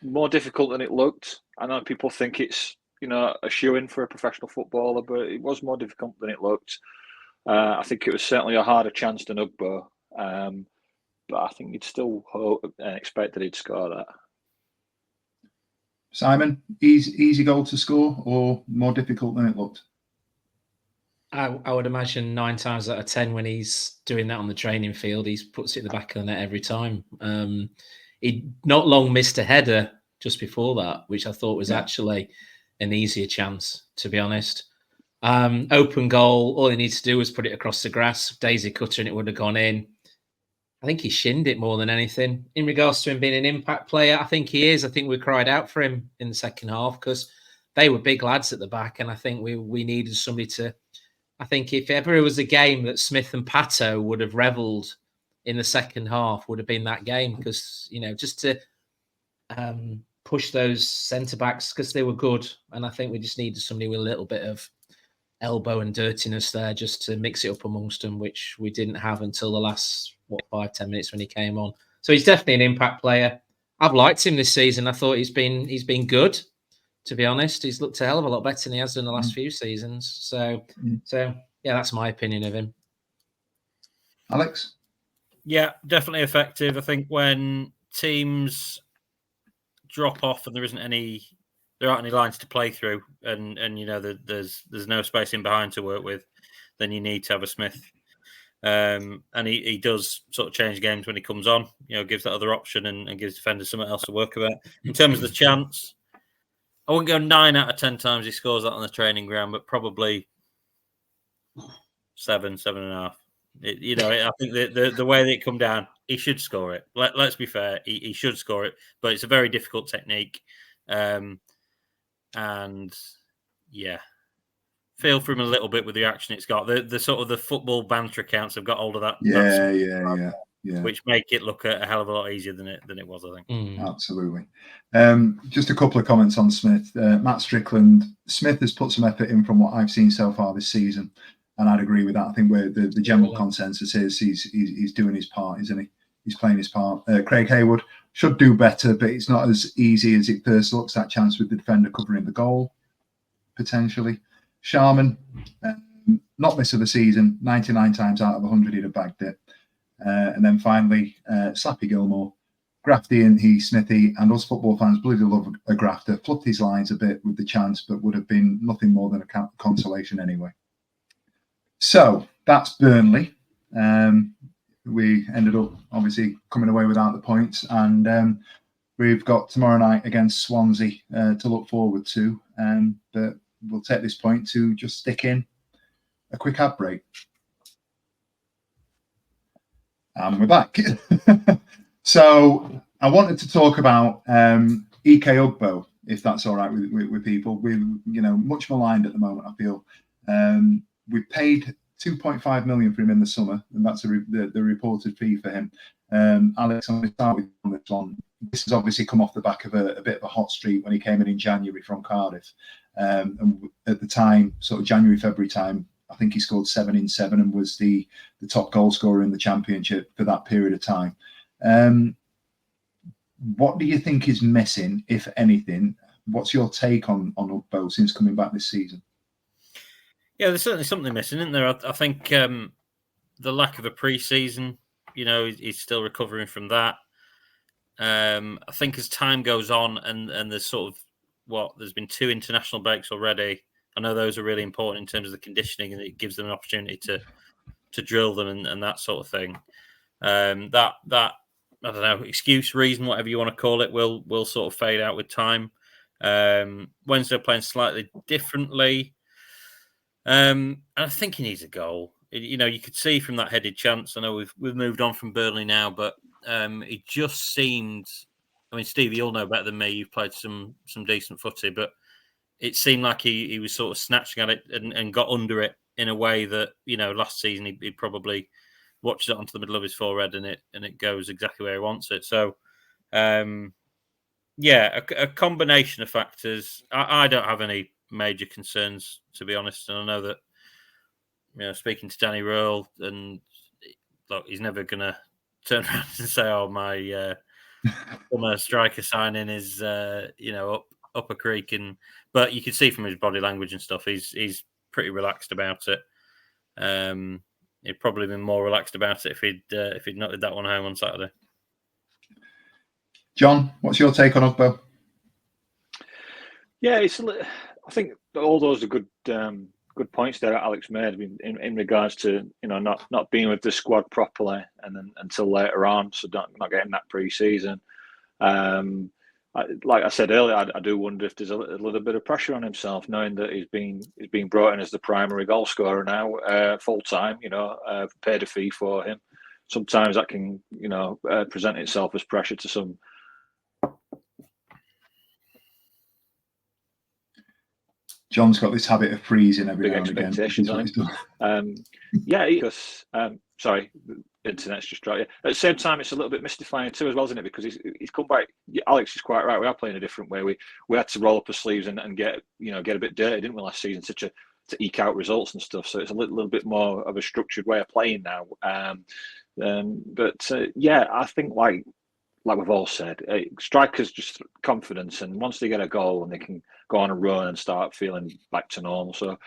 more difficult than it looked. I know people think it's a shoe-in for a professional footballer, but it was more difficult than it looked. I think it was certainly a harder chance than Ugbo, but I think you'd still hope and expect that he'd score that. Simon, easy goal to score or more difficult than it looked? I would imagine 9 times out of 10 when he's doing that on the training field, he puts it in the back of the net every time. He not long missed a header just before that, which I thought was actually an easier chance, to be honest. Open goal, all he needs to do was put it across the grass, daisy cutter, and it would have gone in. I think he shinned it more than anything. In regards to him being an impact player, I think he is. I think we cried out for him in the second half because they were big lads at the back, and I think we needed somebody to I think if ever it was a game that Smith and Pato would have revelled in the second half, would have been that game, because, you know, just to push those centre backs, because they were good, and I think we just needed somebody with a little bit of elbow and dirtiness there just to mix it up amongst them, which we didn't have until the last 5-10 minutes when he came on. So he's definitely an impact player. I've liked him this season. I thought he's been good, to be honest. He's looked a hell of a lot better than he has done the last few seasons. So yeah, that's my opinion of him. Alex? Yeah, definitely effective. I think when teams drop off and there aren't any lines to play through, and you know there's no space in behind to work with, then you need to have a Smith. And he does sort of change games when he comes on. You know, gives that other option and gives defenders something else to work about. In terms of the chance, I wouldn't go 9 out of 10 times he scores that on the training ground, but probably 7.5. I think the way that it come down, he should score it. Let's be fair, he should score it, but it's a very difficult technique. And yeah, feel for him a little bit with the action it's got. The sort of the football banter accounts have got hold of that. Yeah. Which make it look a hell of a lot easier than it was, I think. Absolutely. Just a couple of comments on Smith. Matt Strickland, Smith has put some effort in from what I've seen so far this season, and I'd agree with that. I think where the general consensus is he's doing his part, isn't he? He's playing his part. Craig Hayward should do better, but it's not as easy as it first looks. That chance with the defender covering the goal, potentially. Sharman, not miss of the season. 99 times out of 100, he'd have bagged it. And then finally, Slappy Gilmore, Grafty and Smithy, and us football fans bloody love a grafter. Fluffed his lines a bit with the chance, but would have been nothing more than a consolation anyway. So that's Burnley. We ended up obviously coming away without the points, and we've got tomorrow night against Swansea to look forward to. But we'll take this point to just stick in a quick ad break. And we're back. So I wanted to talk about Ike Ugbo, if that's all right with people. We're much maligned at the moment, I feel. We paid 2.5 million for him in the summer, and that's the reported fee for him. Alex, I'm going to start with you on this one. This has obviously come off the back of a bit of a hot streak when he came in January from Cardiff. And at the time, sort of January, February time, I think he scored 7 in 7 and was the top goal scorer in the Championship for that period of time. What do you think is missing, if anything? What's your take on Ugbo since coming back this season? Yeah, there's certainly something missing, isn't there? I think the lack of a pre-season, he's still recovering from that. I think as time goes on and there's sort of there's been 2 international breaks already. I know those are really important in terms of the conditioning, and it gives them an opportunity to drill them and that sort of thing. That I don't know, excuse, reason, whatever you want to call it, will sort of fade out with time. Wednesday playing slightly differently. And I think he needs a goal. You could see from that headed chance. I know we've moved on from Burnley now, but it just seemed. I mean, Steve, you'll know better than me. You've played some decent footy, but it seemed like he was sort of snatching at it and got under it in a way that last season he probably watches it onto the middle of his forehead and it goes exactly where he wants it. So, a combination of factors. I don't have any major concerns, to be honest, and I know that speaking to Danny Röhl, and look, he's never going to turn around and say, "Oh, my summer striker signing is up a creek," but you can see from his body language and stuff, he's pretty relaxed about it. He'd probably been more relaxed about it if he'd knotted that one home on Saturday. John, what's your take on Ugbo? Yeah, I think all those are good points there that Alex made in regards to not being with the squad properly and then until later on, so not getting that pre-season. Like I said earlier, I do wonder if there's a little bit of pressure on himself, knowing that he's being brought in as the primary goal scorer now, full time. Paid a fee for him. Sometimes that can present itself as pressure to some. John's got this habit of freezing every big now and again. expectations on him. Yeah, because sorry, the internet's just dropped. Yeah. At the same time, it's a little bit mystifying too, as well, isn't it? Because he's come back. Alex is quite right. We are playing a different way. We had to roll up our sleeves and get a bit dirty, didn't we, last season? To eke out results and stuff. So it's a little bit more of a structured way of playing now. Yeah, I think like we've all said, strikers just confidence, and once they get a goal and they can go on a run and start feeling back to normal. So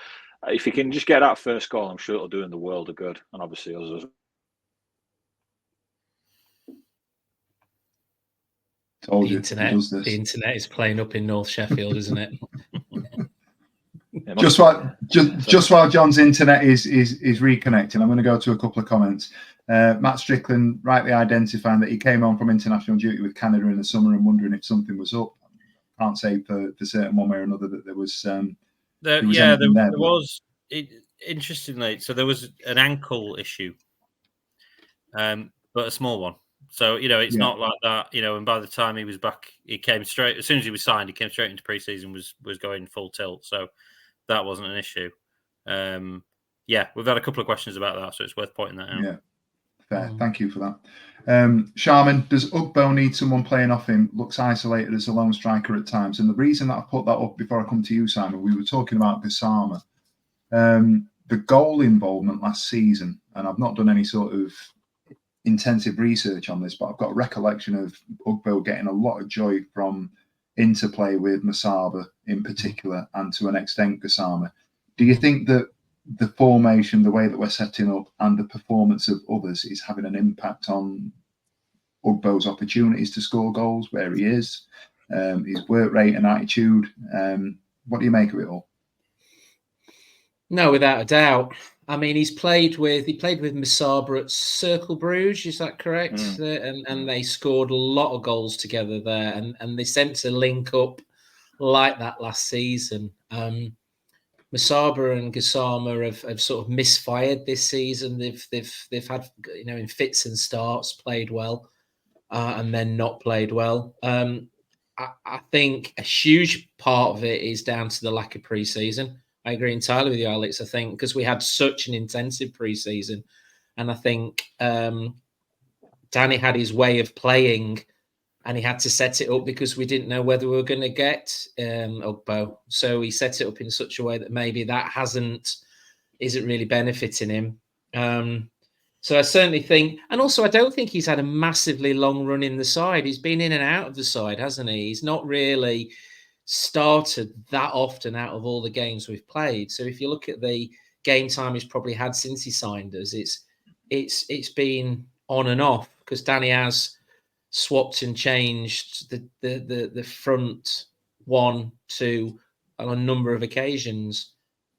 if he can just get that first goal, I'm sure it'll do him the world of good, and obviously us as well. The internet is playing up in North Sheffield, isn't it? Just while John's internet is reconnecting, I'm going to go to a couple of comments. Matt Strickland rightly identifying that he came on from international duty with Canada in the summer and wondering if something was up. Can't say for certain one way or another that there was. There was. Interestingly, so there was an ankle issue, but a small one. So it's not like that. And by the time he was back, he came straight. As soon as he was signed, he came straight into pre-season. Was going full tilt. So that wasn't an issue. We've had a couple of questions about that, so it's worth pointing that out. Yeah, fair. Thank you for that. Sharman, does Ugbo need someone playing off him? Looks isolated as a lone striker at times. And the reason that I put that up before I come to you, Simon, we were talking about Gassama. The goal involvement last season, and I've not done any sort of intensive research on this, but I've got a recollection of Ugbo getting a lot of joy from interplay with Masaba in particular, and to an extent Gassama. Do you think that the formation, the way that we're setting up, and the performance of others is having an impact on Ugbo's opportunities to score goals, where he is, his work rate and attitude? What do you make of it all? No, without a doubt. I mean, he played with Masaba at Cercle Bruges, is that correct? And they scored a lot of goals together there, and they seemed to link up like that last season. Masaba and Gassama have sort of misfired this season. They've had, in fits and starts, played well, and then not played well. I think a huge part of it is down to the lack of pre-season. I agree entirely with you, Alex. I think because we had such an intensive pre-season, and I think Danny had his way of playing, and he had to set it up because we didn't know whether we were going to get Ugbo. So he set it up in such a way that maybe that isn't really benefiting him. So I certainly think, and also I don't think he's had a massively long run in the side. He's been in and out of the side, hasn't he? He's not really started that often out of all the games we've played. So if you look at the game time he's probably had since he signed us, it's been on and off, because Danny has swapped and changed the front 1, 2 on a number of occasions.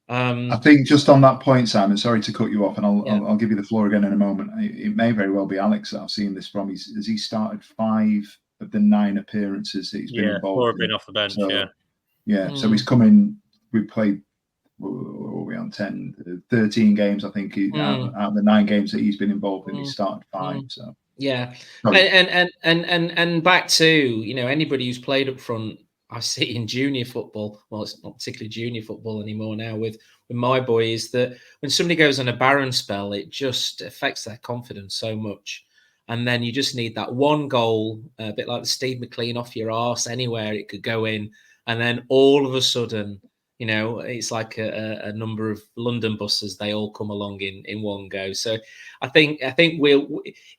I think just on that point, Simon, sorry to cut you off, and I'll give you the floor again in a moment. It may very well be Alex that I've seen this from. Has he started 5 of the 9 appearances that he's been involved 4 in? have been off the bench, So he's come in. We played, what were we on, 13 games, I think, out of the 9 games that he's been involved in. He started 5, so and back to anybody who's played up front. I see in junior football, well, it's not particularly junior football anymore now with my boys, that when somebody goes on a barren spell, it just affects their confidence so much. And then you just need that one goal, a bit like the Steve McLean off your arse, anywhere it could go in. And then all of a sudden, it's like a number of London buses, they all come along in one go. So I think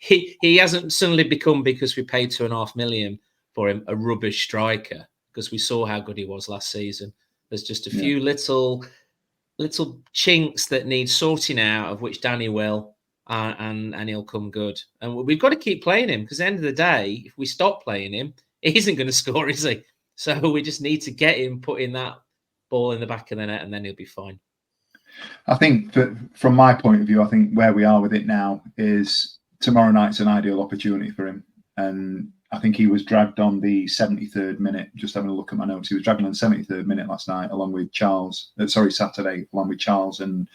he hasn't suddenly become, because we paid £2.5 million for him, a rubbish striker, because we saw how good he was last season. There's just a few little chinks that need sorting out, of which Danny will. And he'll come good. And we've got to keep playing him, because at the end of the day, if we stop playing him, he isn't going to score, is he? So we just need to get him putting that ball in the back of the net, and then he'll be fine. I think from my point of view, I think where we are with it now is tomorrow night's an ideal opportunity for him. And I think he was dragged on the 73rd minute, just having a look at my notes. He was dragged on the 73rd minute last night, Saturday, along with Charles and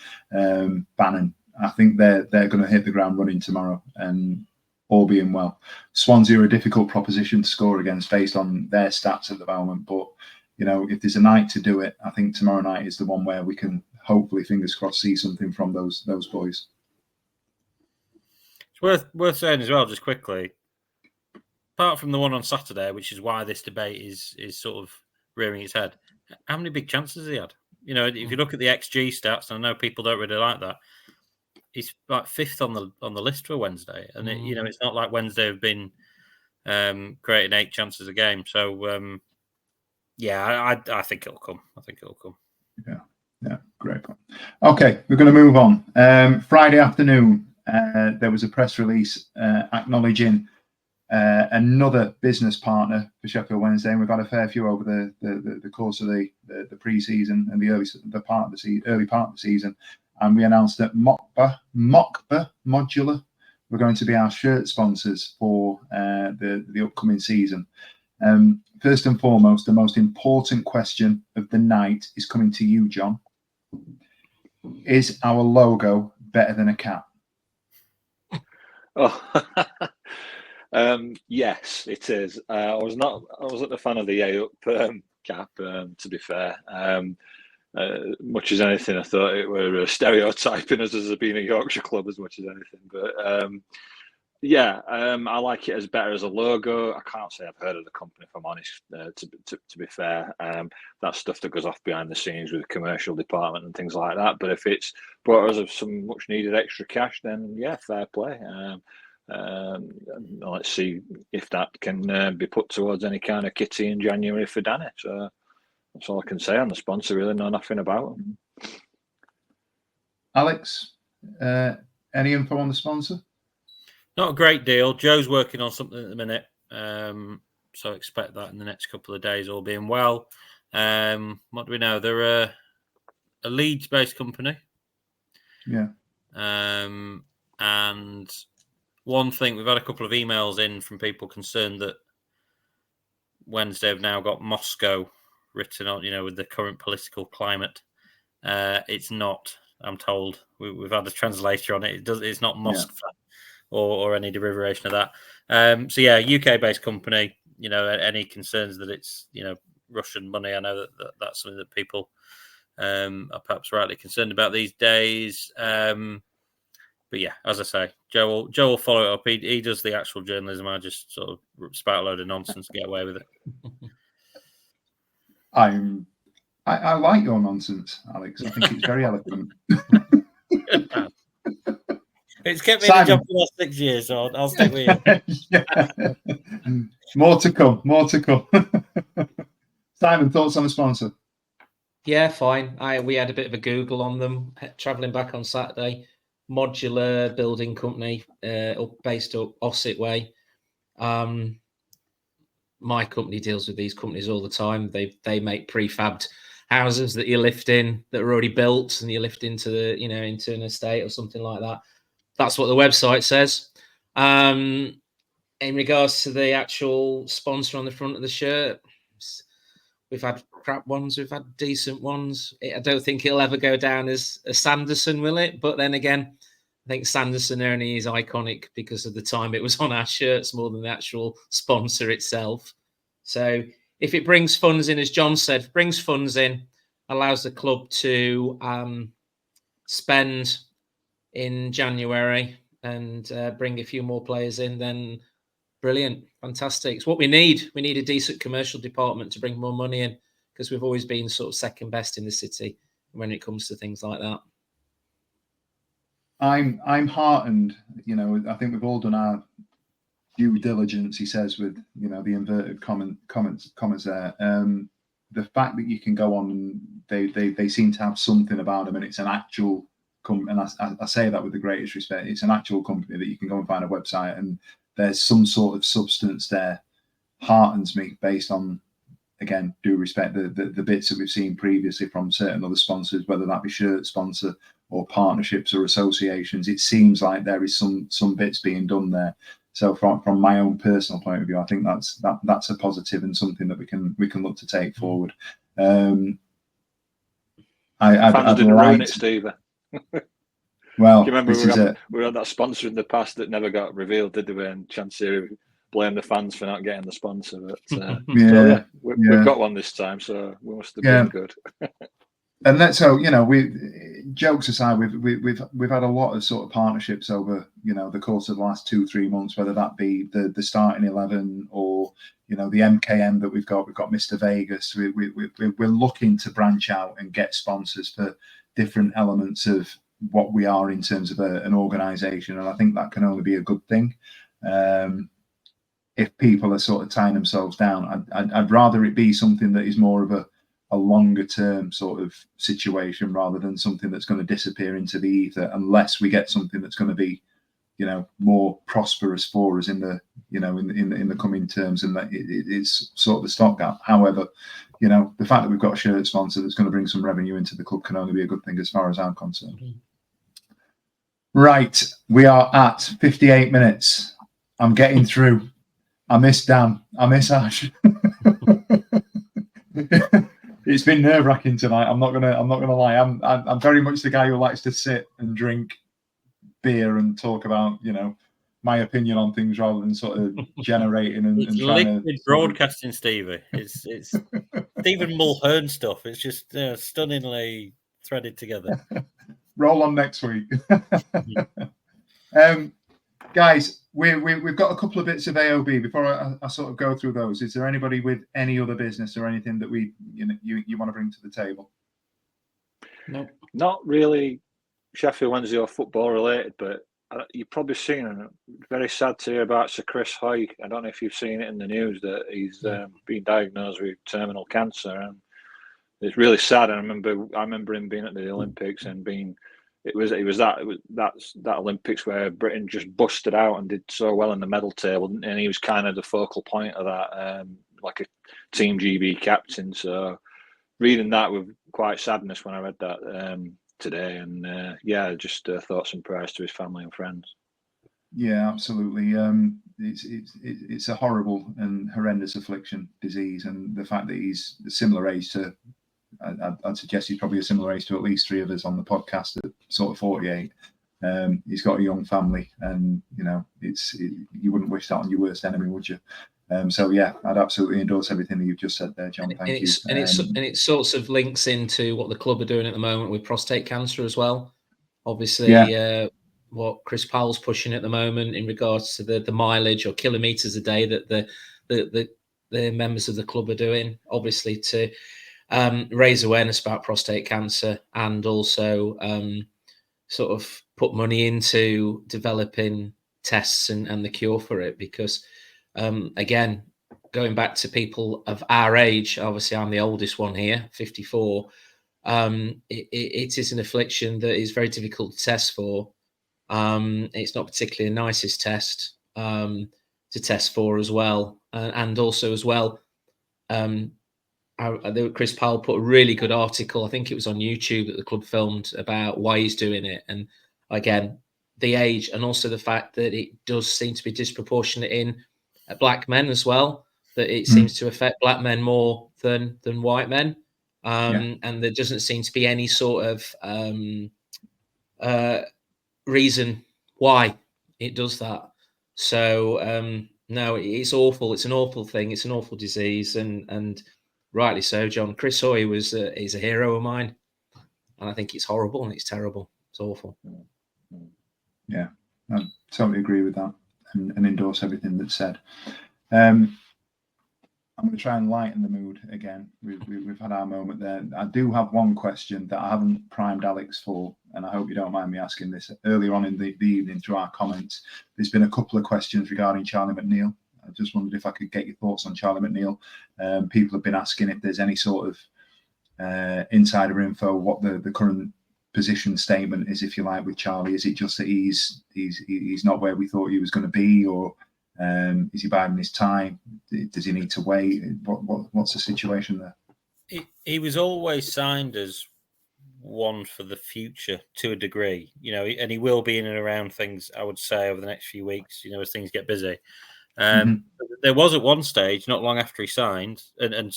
Bannon. I think they're going to hit the ground running tomorrow, and all being well. Swansea are a difficult proposition to score against based on their stats at the moment, but if there's a night to do it, I think tomorrow night is the one where we can hopefully, fingers crossed, see something from those boys. It's worth saying as well, just quickly, apart from the one on Saturday, which is why this debate is sort of rearing its head, how many big chances has he had? If you look at the XG stats, and I know people don't really like that, he's like 5th on the list for Wednesday, and it's not like Wednesday have been creating 8 chances a game. So I think it'll come. Yeah, great point. Okay, we're going to move on. Friday afternoon, there was a press release acknowledging another business partner for Sheffield Wednesday, and we've had a fair few over the course of the pre-season and the early part of the season. And we announced that Mokba Modular were going to be our shirt sponsors for the upcoming season. First and foremost, the most important question of the night is coming to you, John. Is our logo better than a cat? Oh, yes, it is. I wasn't a fan of the Yay Up cap, to be fair. Much as anything, I thought it were stereotyping us as being a Yorkshire club as much as anything. But I like it as better as a logo. I can't say I've heard of the company, if I'm honest, to be fair. That's stuff that goes off behind the scenes with the commercial department and things like that. But if it's brought us some much needed extra cash, then yeah, fair play. Let's see if that can be put towards any kind of kitty in January for Danny. So that's all I can say on the sponsor, really. Know nothing about them. Alex, any info on the sponsor? Not a great deal. Joe's working on something at the minute, so expect that in the next couple of days, all being well. What do we know? They're a Leeds-based company. Yeah. And one thing, we've had a couple of emails in from people concerned that Wednesday have now got Moscow written on, with the current political climate. It's not, I'm told. We've had a translator on it. It's not Moscow or any derivation of that. UK-based company. Any concerns that it's Russian money? I know that's something that people are perhaps rightly concerned about these days. But yeah, as I say, Joe will follow it up. He does the actual journalism. I just sort of spout a load of nonsense and get away with it. I like your nonsense, Alex. I think it's very eloquent. It's kept me in the job for the last 6 years, so I'll stick with you. More to come. Simon, thoughts on the sponsor? Yeah, fine. We had a bit of a Google on them, travelling back on Saturday. Modular building company, based up Ossett Way. My company deals with these companies all the time. They make prefabbed houses that you lift in that are already built, and you lift into the into an estate or something like that. That's what the website says. In regards to the actual sponsor on the front of the shirt, we've had crap ones, we've had decent ones. I don't think it'll ever go down as a Sanderson, will it? But then again, I think Sanderson only is iconic because of the time it was on our shirts more than the actual sponsor itself. So if it brings funds in, as John said, brings funds in, allows the club to spend in January and bring a few more players in, then brilliant, fantastic. It's what we need. We need a decent commercial department to bring more money in, because we've always been sort of second best in the city when it comes to things like that. I'm heartened. I think we've all done our due diligence, he says, with the inverted comments there. The fact that you can go on and they seem to have something about them, and it's an actual company, and I say that with the greatest respect, it's an actual company that you can go and find a website and there's some sort of substance there, heartens me, based on, again, due respect, the bits that we've seen previously from certain other sponsors, whether that be shirt sponsor or partnerships or associations. It seems like there is some bits being done there. So from my own personal point of view, I think that's a positive and something that we can look to take forward. Fans didn't ruin it, Steve. Well, do you remember we had that sponsor in the past that never got revealed, did we? And Chansiri blamed the fans for not getting the sponsor. But, we've got one this time, so we must have been good. And that's so, we jokes aside, we've had a lot of sort of partnerships over, the course of the last 2-3 months, whether that be the starting 11 or, the MKM that we've got Mr. Vegas. We're looking to branch out and get sponsors for different elements of what we are in terms of an organisation. And I think that can only be a good thing. If people are sort of tying themselves down, I'd rather it be something that is more of a longer term sort of situation rather than something that's going to disappear into the ether, unless we get something that's going to be, more prosperous for us in the, in the coming terms, and that it's sort of the stopgap. However, the fact that we've got a shirt sponsor that's going to bring some revenue into the club can only be a good thing as far as I'm concerned. Right, we are at 58 minutes. I'm getting through. I miss Dan. I miss Ash. It's been nerve-wracking tonight. I'm not gonna lie. I'm very much the guy who likes to sit and drink beer and talk about my opinion on things rather than sort of generating and trying liquid broadcasting, Stevie. It's Stephen Mulhern stuff. It's just stunningly threaded together. Roll on next week. Guys, we've got a couple of bits of AOB. Before I sort of go through those, is there anybody with any other business or anything that you want to bring to the table? No, not really Sheffield Wednesday or football related, but you've probably seen, and very sad to hear about Sir Chris Hoy. I don't know if you've seen it in the news that he's been diagnosed with terminal cancer, and it's really sad. I remember him being at the Olympics and being. It was that Olympics where Britain just busted out and did so well in the medal table, and he was kind of the focal point of that, like a Team GB captain. So reading that with quite sadness when I read that today, and just thoughts and prayers to his family and friends. Yeah, absolutely. It's a horrible and horrendous affliction, disease, and the fact that he's a similar age to. I'd suggest he's probably a similar age to at least 3 of us on the podcast at sort of 48. He's got a young family, and you wouldn't wish that on your worst enemy, would you? So yeah, I'd absolutely endorse everything that you've just said there, John. Thank you. And it sorts of links into what the club are doing at the moment with prostate cancer as well. Obviously, what Chris Powell's pushing at the moment in regards to the mileage or kilometres a day that the members of the club are doing, obviously to raise awareness about prostate cancer, and also sort of put money into developing tests and the cure for it. Because again, going back to people of our age, obviously I'm the oldest one here, 54. It is an affliction that is very difficult to test for. It's not particularly the nicest test to test for as well, and also as well. Chris Powell put a really good article, I think it was on YouTube, that the club filmed about why he's doing it. And again, the age, and also the fact that it does seem to be disproportionate in black men as well, that it seems to affect black men more than white men. And there doesn't seem to be any sort of reason why it does that. So no, it's awful. It's an awful thing. It's an awful disease, and rightly so, John. Chris Hoy is a hero of mine, and I think it's horrible and it's terrible. It's awful. Yeah, I totally agree with that, and endorse everything that's said. I'm going to try and lighten the mood again. We've had our moment there. I do have one question that I haven't primed Alex for, and I hope you don't mind me asking this. Earlier on in the evening, through our comments, there's been a couple of questions regarding Charlie McNeil. I just wondered if I could get your thoughts on Charlie McNeil. People have been asking if there's any sort of insider info, what the current position statement is, if you like, with Charlie. Is it just that he's not where we thought he was going to be, or is he biding his time? Does he need to wait? What's the situation there? He was always signed as one for the future to a degree, and he will be in and around things, I would say, over the next few weeks, as things get busy. There was at one stage, not long after he signed, and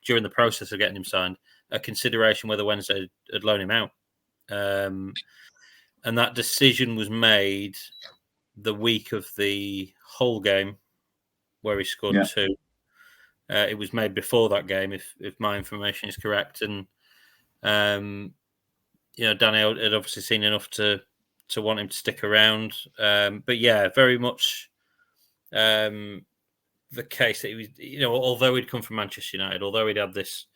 during the process of getting him signed, a consideration whether Wednesday had loaned him out. And that decision was made the week of the Hull game, where he scored 2. it was made before that game, if my information is correct. And Danny had obviously seen enough to want him to stick around. But yeah, very much the case that he was, although he'd come from Manchester United, although he'd had this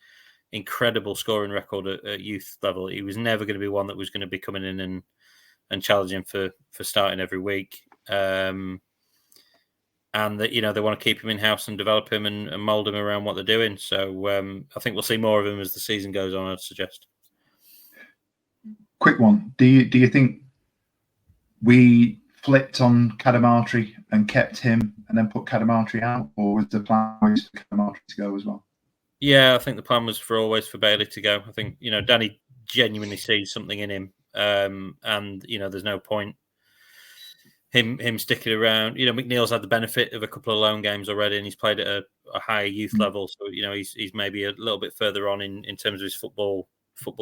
incredible scoring record at youth level, he was never going to be one that was going to be coming in and challenging for starting every week. And that, they want to keep him in-house and develop him and mould him around what they're doing. So I think we'll see more of him as the season goes on, I'd suggest. Quick one. Do you think we flipped on Calamatri and kept him and then put Calamatri out, or was the plan always for Calamatri to go as well? Yeah, I think the plan was always for Bailey to go. I think, Danny genuinely sees something in him. And, there's no point him sticking around. McNeil's had the benefit of a couple of loan games already, and he's played at a higher youth level. So, he's maybe a little bit further on in terms of his football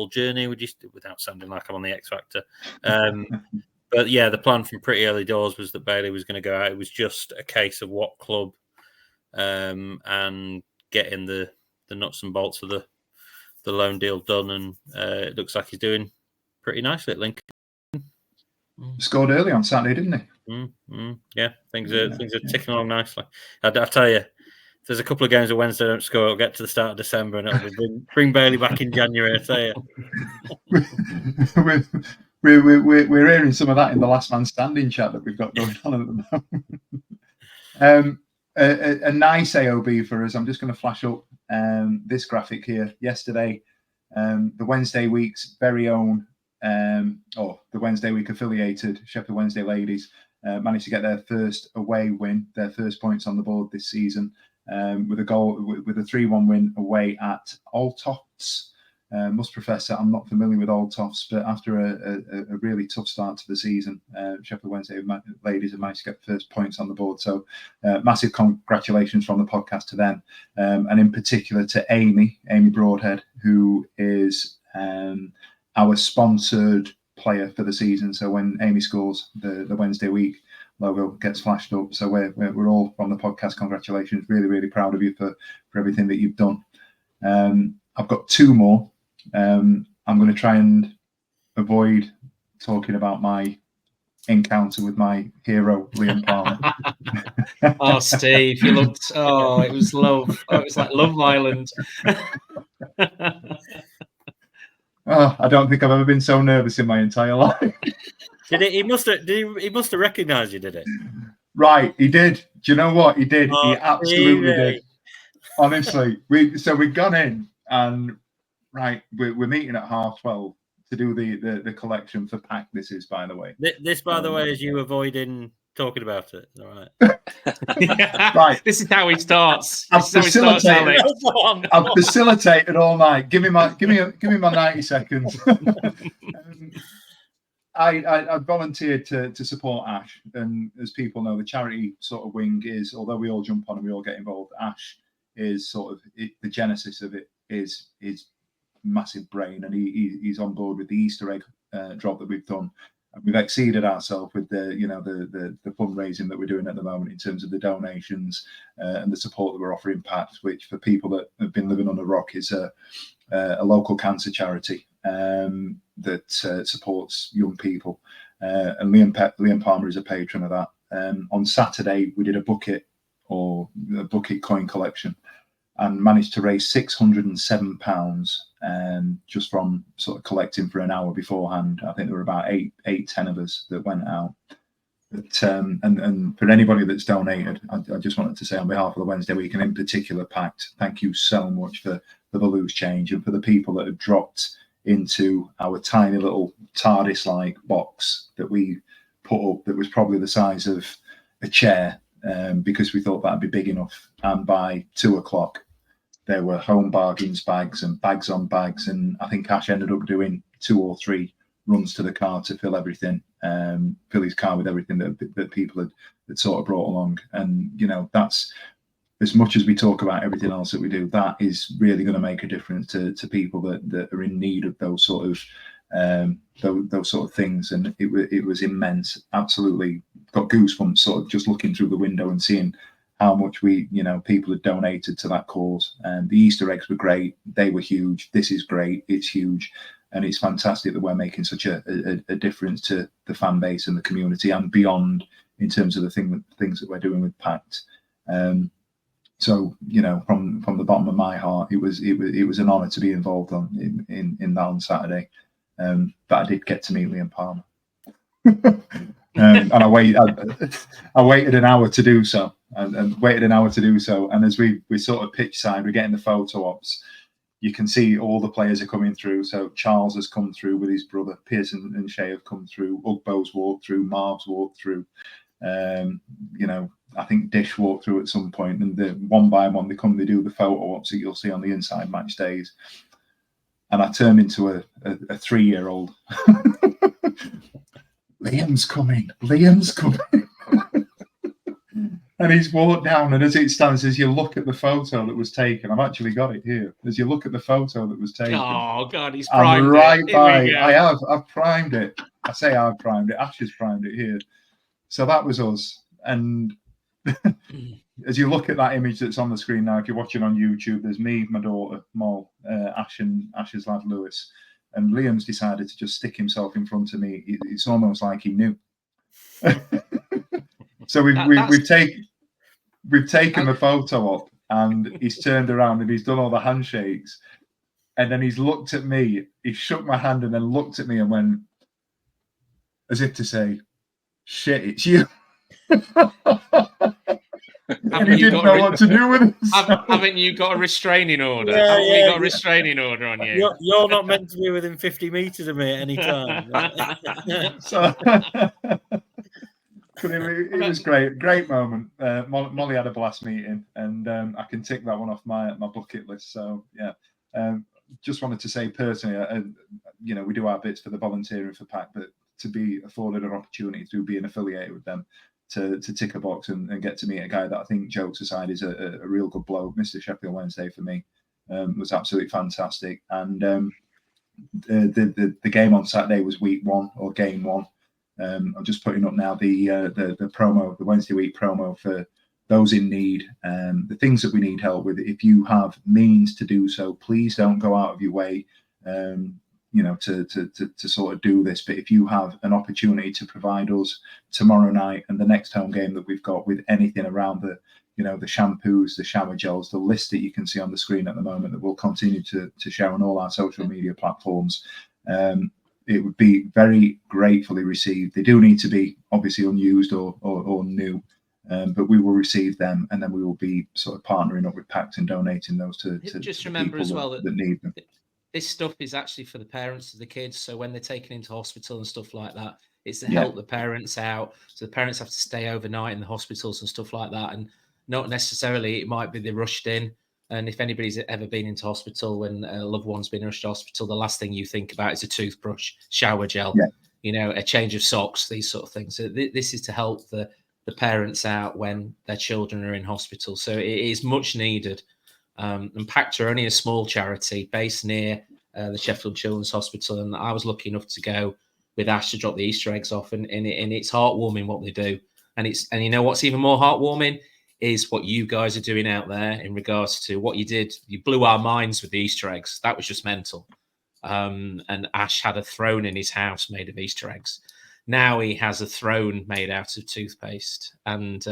journey, without sounding like I'm on the X Factor. But yeah, the plan from pretty early doors was that Bailey was going to go out. It was just a case of what club and getting the nuts and bolts of the loan deal done. And it looks like he's doing pretty nicely at Lincoln. Scored early on Saturday, didn't he? Yeah, things are ticking along nicely. I tell you, if there's a couple of games that Wednesday don't score, it'll get to the start of December and it'll be bring Bailey back in January. I tell you. We're hearing some of that in the last man standing chat that we've got going on at the moment. A nice AOB for us. I'm just going to flash up this graphic here. Yesterday, the Wednesday week's very own, the Wednesday week affiliated Sheffield Wednesday ladies managed to get their first away win, their first points on the board this season, with a 3-1 win away at Old Tofts. Must profess that I'm not familiar with Old Tofts, but after a really tough start to the season, Sheffield Wednesday ladies have managed to get the first points on the board. So massive congratulations from the podcast to them, and in particular to Amy Broadhead, who is our sponsored player for the season. So when Amy scores, the Wednesday week logo gets flashed up. So we're all from the podcast. Congratulations. Really, really proud of you for everything that you've done. I've got two more. I'm going to try and avoid talking about my encounter with my hero, Liam Palmer. Oh, Steve, you looked. Oh, it was love. Oh, it was like Love Island. Oh, I don't think I've ever been so nervous in my entire life. He must have recognised you, did it? Right, he did. Do you know what he did? Oh, he absolutely did. Honestly, we'd gone in and we're meeting at 12:30 to do the collection for Pack. This is, by the way. This, by the way, is you avoiding talking about it. All right. Right. This is how he starts. I've facilitated all night. Give me my 90 seconds. I volunteered to support Ash, and as people know, the charity sort of wing is, although we all jump on and we all get involved, Ash is sort of the genesis of it is massive brain, and he's on board with the Easter egg drop that we've done. And we've exceeded ourselves with the fundraising that we're doing at the moment in terms of the donations and the support that we're offering Pat, which for people that have been living on a rock is a local cancer charity that supports young people. And Liam Palmer is a patron of that. On Saturday, we did a bucket coin collection and managed to raise £607 just from sort of collecting for an hour beforehand. I think there were about 10 of us that went out. But, and for anybody that's donated, I just wanted to say on behalf of the Wednesday week, and in particular Pact, thank you so much for the loose change, and for the people that have dropped into our tiny little TARDIS-like box that we put up that was probably the size of a chair, because we thought that'd be big enough. And by 2:00, there were home bargains bags and bags on bags, and I think Ash ended up doing 2 or 3 runs to the car to fill everything, fill his car with everything that people had sort of brought along. And that's, as much as we talk about everything else that we do, that is really going to make a difference to people that are in need of those sort of things. And it was immense. Absolutely got goosebumps sort of just looking through the window and seeing how much people had donated to that cause. And the Easter eggs were great. They were huge. This is great. It's huge. And it's fantastic that we're making such a difference to the fan base and the community and beyond in terms of the things that we're doing with Pact. So, from the bottom of my heart, it was an honour to be involved in that on Saturday. But I did get to meet Liam Palmer. And I waited an hour to do so, and waited an hour to do so. And as we sort of pitch side, we're getting the photo ops. You can see all the players are coming through. So Charles has come through with his brother. Pearson and Shay have come through. Ugbo's walked through. Marv's walked through. I think Dish walked through at some point. And one by one, they do the photo ops that you'll see on the Inside Match days. And I turned into a 3-year-old. Liam's coming. And he's walked down, and as it stands, as you look at the photo that was taken, I've actually got it here. As you look at the photo that was taken, oh God, he's primed I'm right it. by. I've primed it. I say I've primed it. Ash has primed it here. So that was us. And as you look at that image that's on the screen now, if you're watching on YouTube, there's me, my daughter, Moll, Ash, and Ash's lad Lewis. And Liam's decided to just stick himself in front of me. It's almost like he knew. So we've taken the photo up, and he's turned around and he's done all the handshakes, and then he's looked at me. He shook my hand and then looked at me and went, as if to say, "Shit, it's you." And he didn't know what to do with it. Haven't you got a restraining order? Yeah, haven't you got a restraining order on you? You're not meant to be within 50 metres of me at any time. So, it was great moment. Molly had a blast meeting, and I can tick that one off my bucket list. So yeah, just wanted to say personally, we do our bits for the volunteering for Pact, but to be afforded an opportunity through being affiliated with them to tick a box and get to meet a guy that I think, jokes aside, is a real good bloke. Mr. Sheffield Wednesday for me was absolutely fantastic. And the game on Saturday was week 1 or game 1. I'm just putting up now the promo, the Wednesday week promo for those in need. The things that we need help with. If you have means to do so, please don't go out of your way. To sort of do this. But if you have an opportunity to provide us tomorrow night and the next home game that we've got with anything around the shampoos, the shower gels, the list that you can see on the screen at the moment that we'll continue to share on all our social media platforms, it would be very gratefully received. They do need to be obviously unused or new, but we will receive them, and then we will be sort of partnering up with Pact and donating those to just remember people as well that need them. This stuff is actually for the parents of the kids. So when they're taken into hospital and stuff like that, it's to help the parents out. So the parents have to stay overnight in the hospitals and stuff like that. And not necessarily, it might be they're rushed in. And if anybody's ever been into hospital when a loved one's been rushed to hospital, the last thing you think about is a toothbrush, shower gel, a change of socks, these sort of things. So this is to help the parents out when their children are in hospital. So it is much needed. And Pact are only a small charity based near the Sheffield Children's Hospital, and I was lucky enough to go with Ash to drop the Easter eggs off, and it's heartwarming what they do. And you know what's even more heartwarming is what you guys are doing out there in regards to what you did. You blew our minds with the Easter eggs. That was just mental. And Ash had a throne in his house made of Easter eggs. Now he has a throne made out of toothpaste, and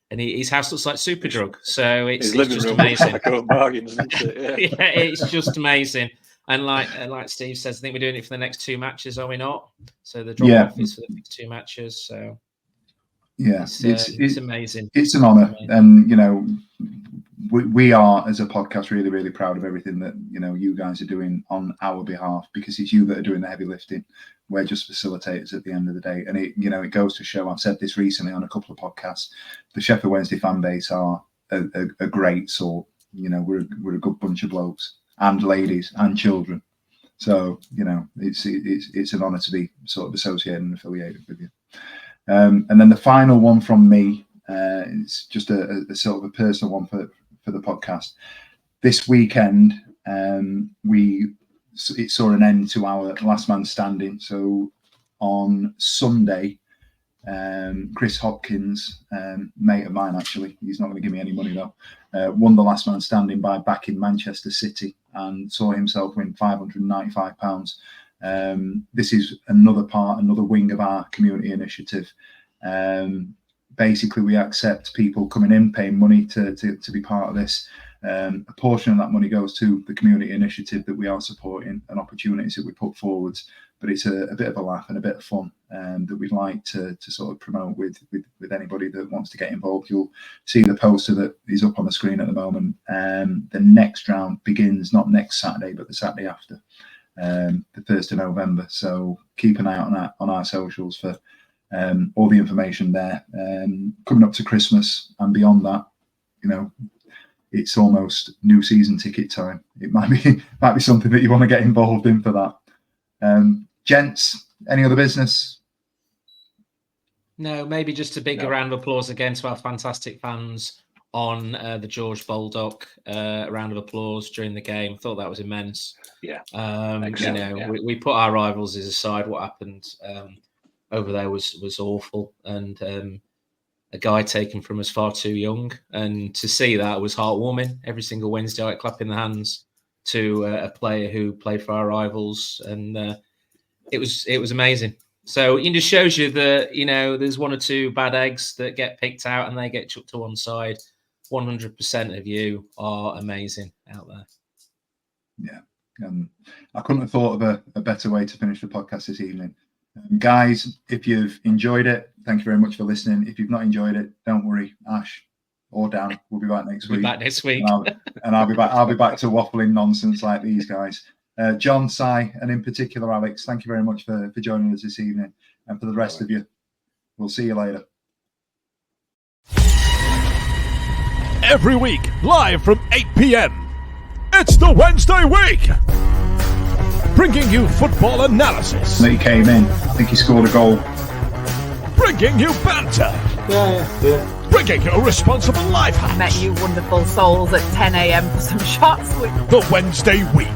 his house looks like Superdrug. So it's just amazing. Bargains, isn't it? Yeah, it's just amazing. And like Steve says, I think we're doing it for the next 2 matches, are we not? So the drop-off is for the next 2 matches. So yeah, it's amazing. It's an honour, and we are as a podcast really, really proud of everything that you guys are doing on our behalf, because it's you that are doing the heavy lifting. We're just facilitators at the end of the day, and it goes to show. I've said this recently on a couple of podcasts. The Sheffield Wednesday fan base are a great sort. We're a good bunch of blokes and ladies and children. So it's an honour to be sort of associated and affiliated with you. And then the final one from me, it's just a sort of a personal one for the podcast. This weekend, it saw an end to our last man standing. So on Sunday, Chris Hopkins, mate of mine actually, he's not going to give me any money though, won the last man standing by backing Manchester City and saw himself win £595. This is another wing of our community initiative. Basically, we accept people coming in, paying money to be part of this. A portion of that money goes to the community initiative that we are supporting and opportunities that we put forward. But it's a bit of a laugh and a bit of fun that we'd like to sort of promote with anybody that wants to get involved. You'll see the poster that is up on the screen at the moment. The next round begins not next Saturday, but the Saturday after, the 1st of November. So keep an eye on our socials for all the information there. Coming up to Christmas and beyond that, it's almost new season ticket time. It might be something that you want to get involved in for that. Gents, any other business? No, maybe just a big round of applause again to our fantastic fans on the George Baldock round of applause during the game. Thought that was immense. Yeah. We put our rivals aside. What happened over there was awful, and a guy taken from us far too young. And to see that was heartwarming. Every single Wednesday night, clapping the hands to a player who played for our rivals, and it was amazing. So it just shows you that there's one or two bad eggs that get picked out and they get chucked to one side. 100% of you are amazing out there. Yeah, I couldn't have thought of a better way to finish the podcast this evening. Guys, if you've enjoyed it, thank you very much for listening. If you've not enjoyed it, don't worry, Ash or Dan, we'll be back next week. And I'll be back to waffling nonsense like these guys. John, Si, and in particular Alex, thank you very much for joining us this evening. And for the rest of you, we'll see you later. Every week, live from 8 p.m. It's the Wednesday week, bringing you football analysis. He came in. I think he scored a goal. Bringing you banter. Yeah. Bringing you responsible life hacks. Met you wonderful souls at 10 a.m. for some shots. The Wednesday week.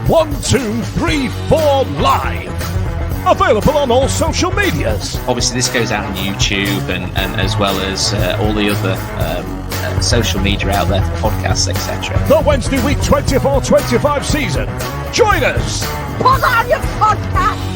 1, 2, 3, 4 live. Available on all social medias. Obviously, this goes out on YouTube and as well as all the other social media out there for podcasts, etc. The Wednesday week 24-25 season. Join us. Put on your podcast.